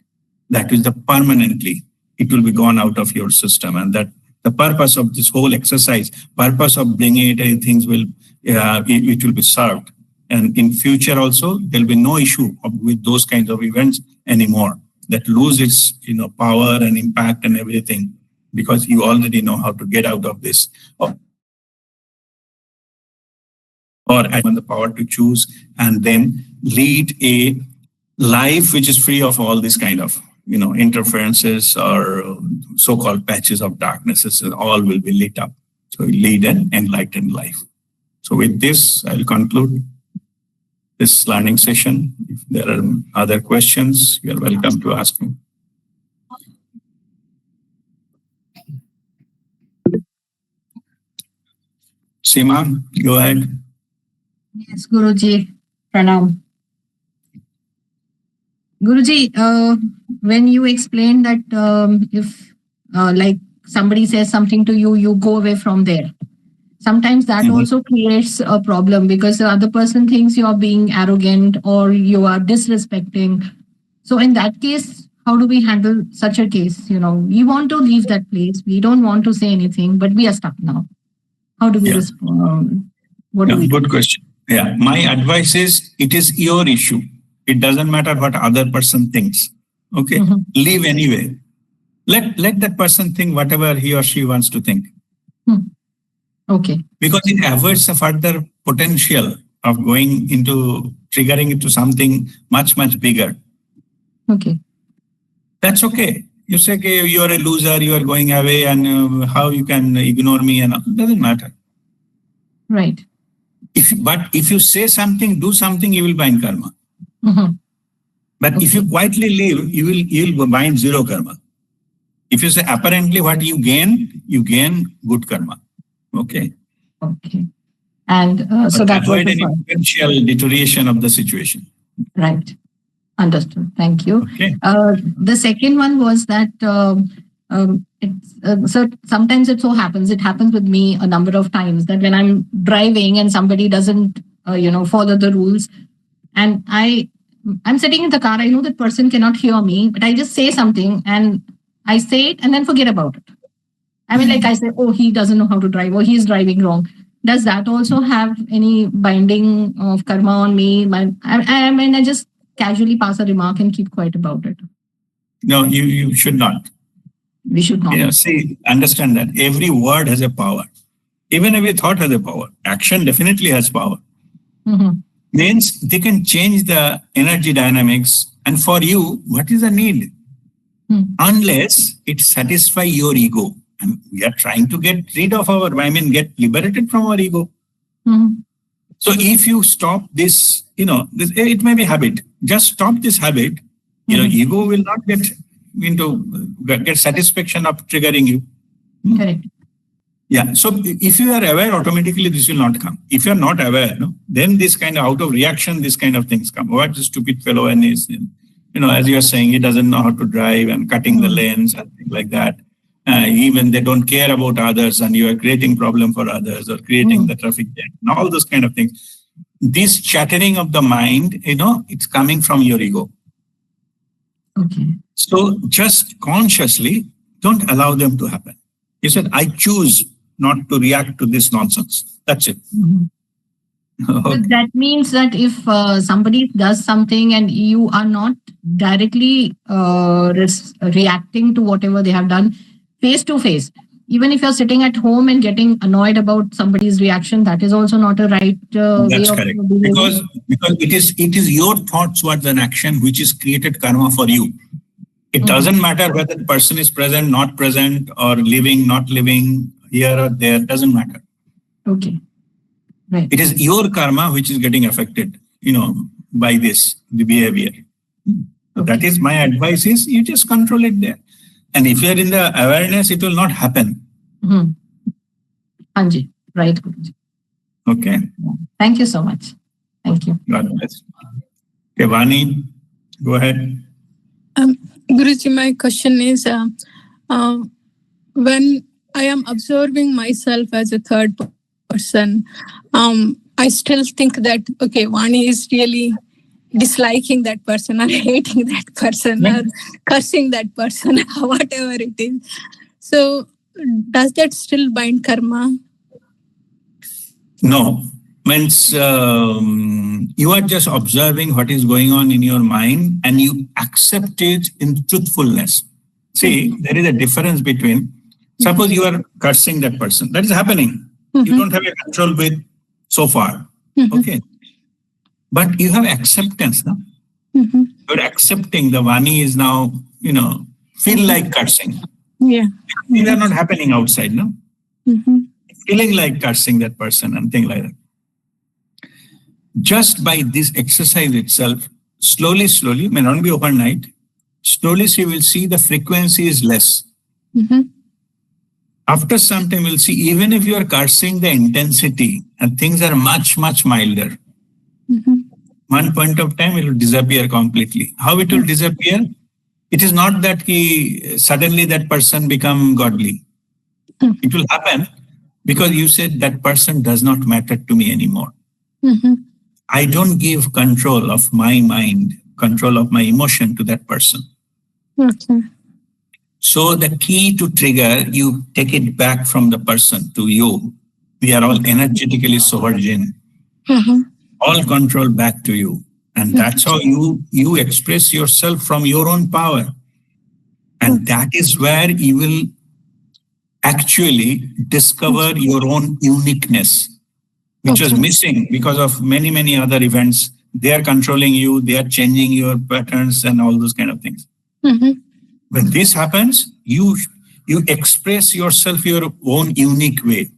That is permanently, it will be gone out of your system, and that the purpose of this whole exercise, purpose of bringing it, things will, it will be served. And in future also, there'll be no issue with those kinds of events anymore. That lose its, power and impact and everything, because you already know how to get out of this. Or having the power to choose and then lead a life which is free of all this kind of, interferences or so-called patches of darknesses, all will be lit up. So lead an enlightened life. So with this, I'll conclude this learning session. If there are other questions, you're welcome to ask me. Seema, go ahead. Yes, Guruji, pranam. Guruji, when you explained that if like somebody says something to you, you go away from there. Sometimes that also creates a problem because the other person thinks you're being arrogant or you are disrespecting. So in that case, how do we handle such a case? We want to leave that place. We don't want to say anything, but we are stuck now. How do we respond? What do we do? Good question. Yeah, my advice is it is your issue. It doesn't matter what other person thinks. Okay, leave anyway. Let that person think whatever he or she wants to think. Okay. Because it avoids the further potential of going into triggering into something much, much bigger. Okay. That's okay. You say, okay, you are a loser, you are going away, and how you can ignore me, and it doesn't matter. Right. But if you say something, do something, you will bind karma. Mhm. But if you quietly live, you will bind zero karma. If you say apparently what you gain good karma. Okay. Okay. And so But that was avoid the any first. potential deterioration of the situation. Right. Understood. Thank you. Okay. The second one was that so sometimes it so happens, it happens with me a number of times that when I'm driving and somebody doesn't, follow the rules, and I'm sitting in the car, I know that person cannot hear me, but I just say something and I say it and then forget about it. I mean, like I say, oh, he doesn't know how to drive, or he's driving wrong. Does that also have any binding of karma on me? I mean, I just casually pass a remark and keep quiet about it. No, you should not. We should not. See, understand that every word has a power. Even every thought has a power. Action definitely has power. Mhm. Means they can change the energy dynamics. And for you, what is the need? Unless it satisfies your ego. And we are trying to get rid of get liberated from our ego. Mhm. So if you stop this, it may be habit. Just stop this habit. Ego will not get satisfaction of triggering you. Correct. Yeah. So if you are aware, automatically this will not come. If you are not aware, then this kind of out of reaction, this kind of things come. What a stupid fellow and is, as you are saying, he doesn't know how to drive and cutting the lanes and things like that. Even they don't care about others, and you are creating problem for others or creating the traffic jam and all those kind of things. This chattering of the mind, it's coming from your ego. Okay. So just consciously don't allow them to happen. He said, I choose not to react to this nonsense. That's it. So that means that if somebody does something and you are not directly reacting to whatever they have done face to face, even if you're sitting at home and getting annoyed about somebody's reaction, that is also not a right way That's of correct. behaving. Because it is your thoughts towards an action which is created karma for you. It doesn't matter whether the person is present, not present, or living, not living, here or there, doesn't matter. Okay. Right. It is your karma which is getting affected, by the behavior. So that is my advice is you just control it there. And if you are in the awareness, it will not happen. Anji, right, Guruji. Okay. Thank you so much. Thank you. God bless. Okay, Vani, go ahead. Guruji, my question is, when I am observing myself as a third person, I still think that, okay, Vani is really disliking that person or hating that person or cursing that person, whatever it is. So does that still bind karma? No. Means you are just observing what is going on in your mind and you accept it in truthfulness. See, there is a difference between, suppose you are cursing that person. That is happening. You don't have a control with so far. Okay. But you have acceptance now. You're accepting the Vani is now, feel like cursing. Yeah. Things are not happening outside, no? Feeling like cursing that person and things like that. Just by this exercise itself, slowly, may not be overnight, slowly she will see the frequency is less. After some time, we'll see, even if you are cursing the intensity and things are much, much milder, one point of time, it will disappear completely. How it will disappear? It is not that suddenly that person become godly. It will happen because you said that person does not matter to me anymore. I don't give control of my mind, control of my emotion to that person. Okay. So the key to trigger, you take it back from the person to you. We are all energetically sovereign. All control back to you. And that's how you express yourself from your own power. And that is where you will actually discover your own uniqueness, which was missing because of many, many other events. They are controlling you, they are changing your patterns and all those kind of things. When this happens, you express yourself your own unique way.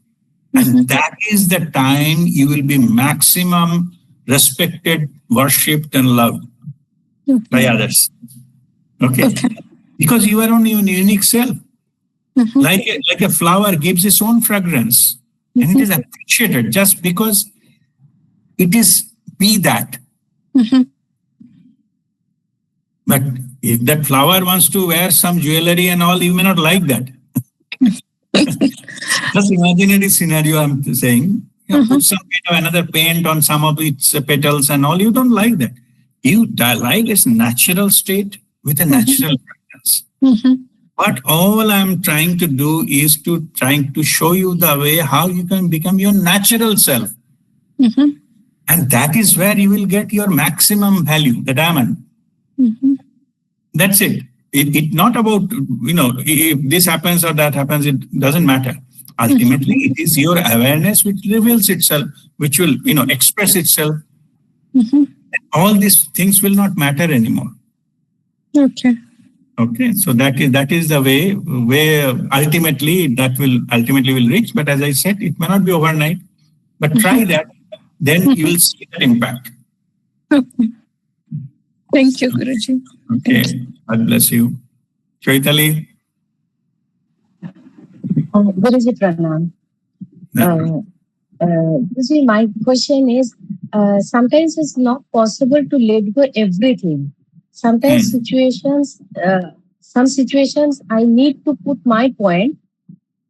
And that is the time you will be maximum respected, worshipped and loved. by others. Okay. Because you are on your unique self. Like a flower gives its own fragrance, and it is appreciated just because it is be that. But if that flower wants to wear some jewelry and all, you may not like that. Just imaginary scenario I'm saying. You put some kind of another paint on some of its petals and all, you don't like that. You like its natural state with a natural fragrance. But all I'm trying to do is trying to show you the way how you can become your natural self. And that is where you will get your maximum value, the diamond. That's it. It's not about, if this happens or that happens, it doesn't matter. Ultimately, it is your awareness which reveals itself, which will, express itself. All these things will not matter anymore. Okay, so that is the way where ultimately will reach. But as I said, it may not be overnight. But try that, then you will see that impact. Thank you, Guruji. Okay, God bless you. Chaitali. Guruji Pranam. Guruji, my question is, sometimes it's not possible to let go everything. Sometimes some situations I need to put my point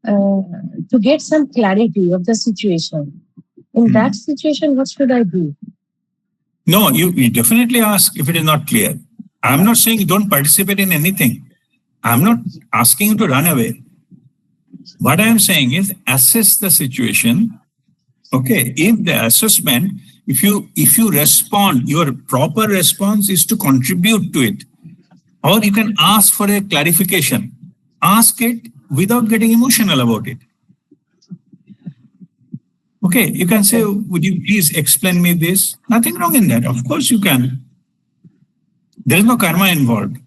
to get some clarity of the situation. In that situation, what should I do? No, you definitely ask if it is not clear. I'm not saying don't participate in anything. I'm not asking you to run away. What I am saying is assess the situation. Okay, if the assessment, if you respond, your proper response is to contribute to it. Or you can ask for a clarification. Ask it without getting emotional about it. Okay, you can say, would you please explain me this? Nothing wrong in that. Of course you can. There is no karma involved.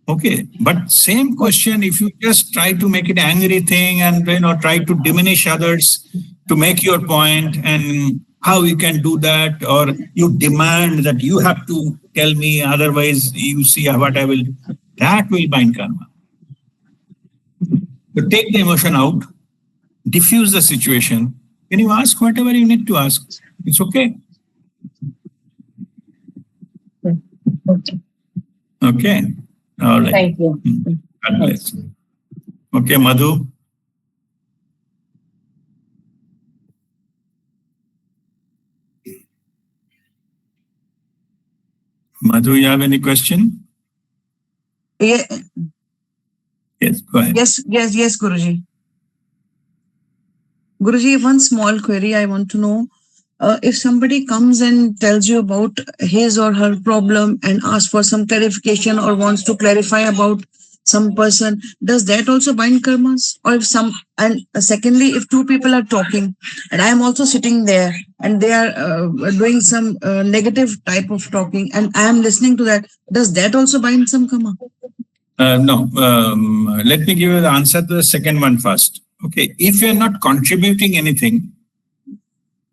Okay, but same question, if you just try to make it an angry thing and try to diminish others to make your point and how you can do that, or you demand that you have to tell me, otherwise you see what I will do, that will bind karma. So take the emotion out, diffuse the situation. When you ask whatever you need to ask, it's okay. Okay. All right. Thank you. God bless. Okay, Madhu. Madhu, you have any question? Yeah. Yes, go ahead. Yes, Guruji. Guruji, one small query I want to know. If somebody comes and tells you about his or her problem and asks for some clarification or wants to clarify about some person, does that also bind karmas? Or secondly, if two people are talking and I am also sitting there and they are doing some negative type of talking and I am listening to that, does that also bind some karma? No. Let me give you the answer to the second one first. Okay, if you are not contributing anything,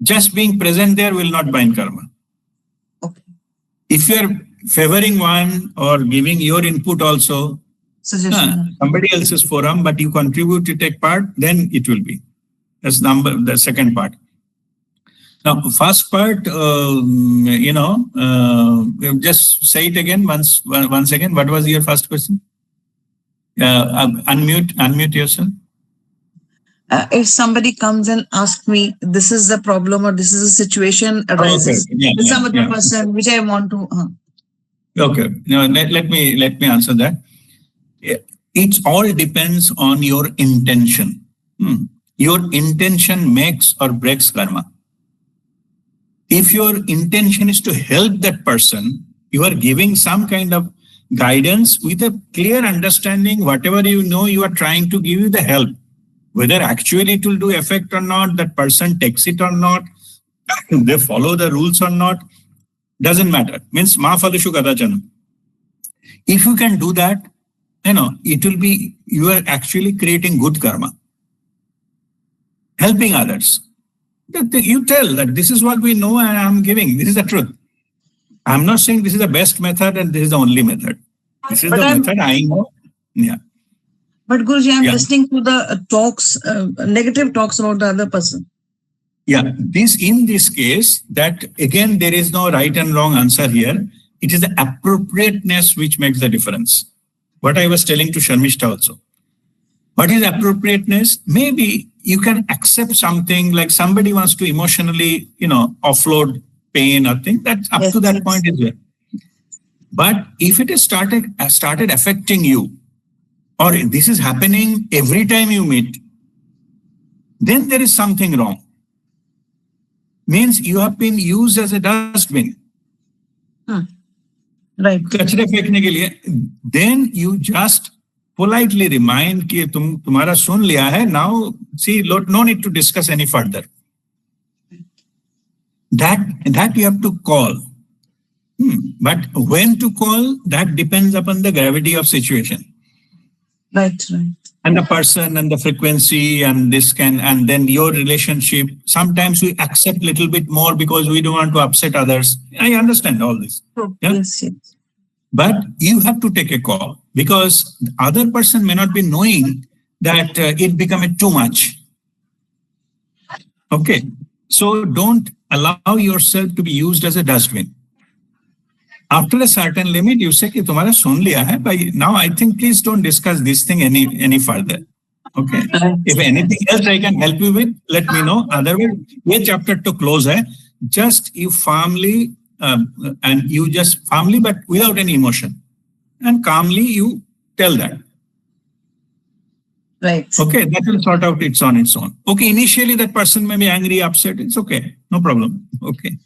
just being present there will not bind karma. Okay. If you are favoring one or giving your input also, somebody else's forum, but you contribute to take part, then it will be. That's the second part. Now, first part, just say it again once again. What was your first question? Unmute yourself. If somebody comes and asks me, this is the problem or this is a situation arises with some other person which I want to. Okay. Now, let me answer that. It all depends on your intention. Your intention makes or breaks karma. If your intention is to help that person, you are giving some kind of guidance with a clear understanding, whatever you know, you are trying to give you the help. Whether actually it will do effect or not, that person takes it or not, they follow the rules or not, doesn't matter. Means ma phalushu kadachana. If you can do that, it will be, you are actually creating good karma. Helping others. You tell that this is what we know and I'm giving. This is the truth. I'm not saying this is the best method and this is the only method. This is But the I'm- method I know. Yeah. But Guruji, I'm Yeah. listening to the talks, negative talks about the other person. Yeah. In this case, that again, there is no right and wrong answer here. It is the appropriateness which makes the difference. What I was telling to Sharmishta also. What is appropriateness? Maybe you can accept something like somebody wants to emotionally, offload pain or thing. That's up Yes, to that yes. point is there. But if it is started affecting you, or this is happening every time you meet, then there is something wrong. Means you have been used as a dustbin. Right. कचरे फेंकने के लिए. Then you just politely remind कि तुम्हारा सुन लिया है. Now see, no need to discuss any further. That you have to call. But when to call, that depends upon the gravity of situation. Right. And the person and the frequency and and then your relationship. Sometimes we accept little bit more because we don't want to upset others. I understand all this. Yeah? Yes. But you have to take a call because the other person may not be knowing that it become too much. Okay. So don't allow yourself to be used as a dustbin. After a certain limit, you say कि तुम्हारा सुन लिया है. By now, I think please don't discuss this thing any further. Okay. If anything else I can help you with, let me know. Otherwise, ये chapter to close है. Just you firmly but without any emotion, and calmly you tell that. Right. Okay, that will sort out its own. Okay, initially that person may be angry, upset. It's okay, no problem. Okay.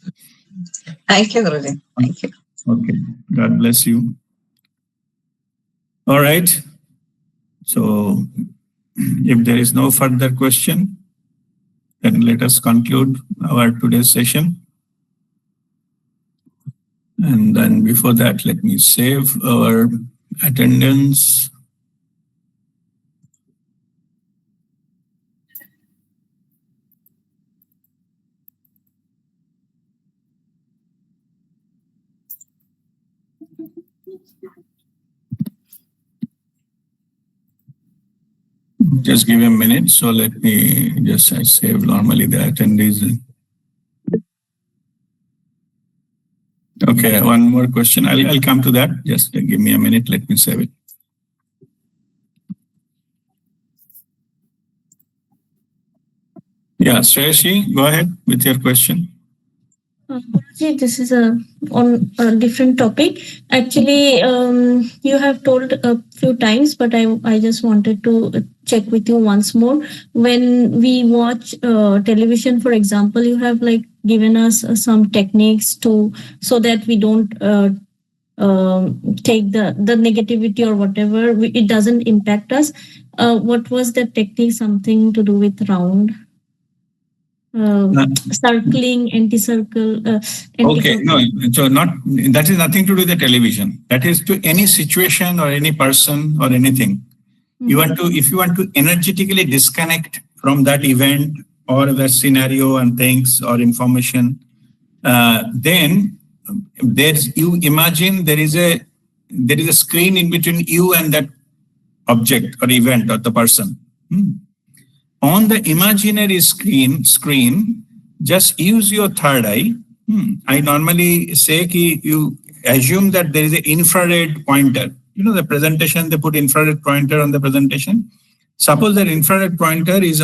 Thank you, Guruji. Thank you. Okay, God bless you. All right. So, if there is no further question, then let us conclude our today's session. And then before that, let me save our attendance. Just give a minute. So let me just save normally the attendees. Okay, one more question. I'll come to that. Just give me a minute. Let me save it. Yeah, Shreyashi, go ahead with your question. Guruji, this is on a different topic. Actually, you have told a few times, but I just wanted to check with you once more. When we watch television, for example, you have given us some techniques so that we don't take the negativity or whatever. It doesn't impact us. What was the technique? Something to do with round? Circling, anti-circle. Okay, no, so that is nothing to do with the television. That is to any situation or any person or anything. If you want to energetically disconnect from that event or the scenario and things or information, then you imagine there is a screen in between you and that object or event or the person. On the imaginary screen, just use your third eye. I normally say that you assume that there is an infrared pointer. The presentation, they put infrared pointer on the presentation. Suppose that infrared pointer is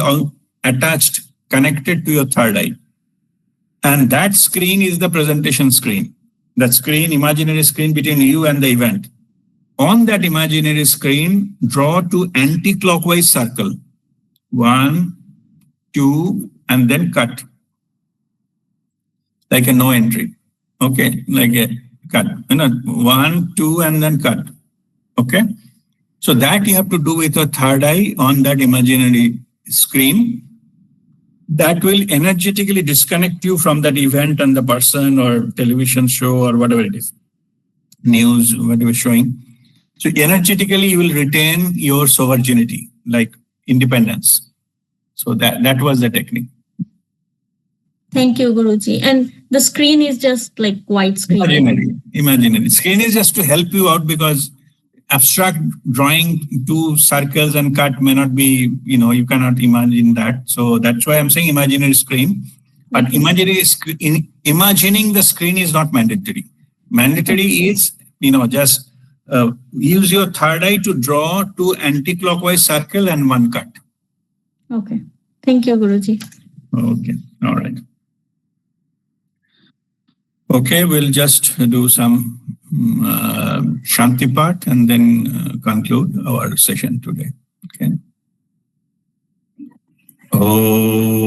attached, connected to your third eye. And that screen is the presentation screen. That screen, imaginary screen between you and the event. On that imaginary screen, draw to anti-clockwise circle. 1, 2, and then cut. Like a no entry. Okay, like a cut. 1, 2, and then cut. Okay. So that you have to do with your third eye on that imaginary screen. That will energetically disconnect you from that event and the person or television show or whatever it is. News, whatever showing. So energetically you will retain your sovereignty, like independence. So that was the technique. Thank you, Guruji. And the screen is just like white screen. Imaginary. Screen is just to help you out because abstract drawing two circles and cut may not be, you cannot imagine that. So that's why I'm saying imaginary screen. But imagining the screen is not mandatory. Mandatory is, just use your third eye to draw two anti-clockwise circle and one cut. Okay. Thank you, Guruji. Okay. All right. Okay, we'll just do some Shanti part and then conclude our session today. Okay. Oh.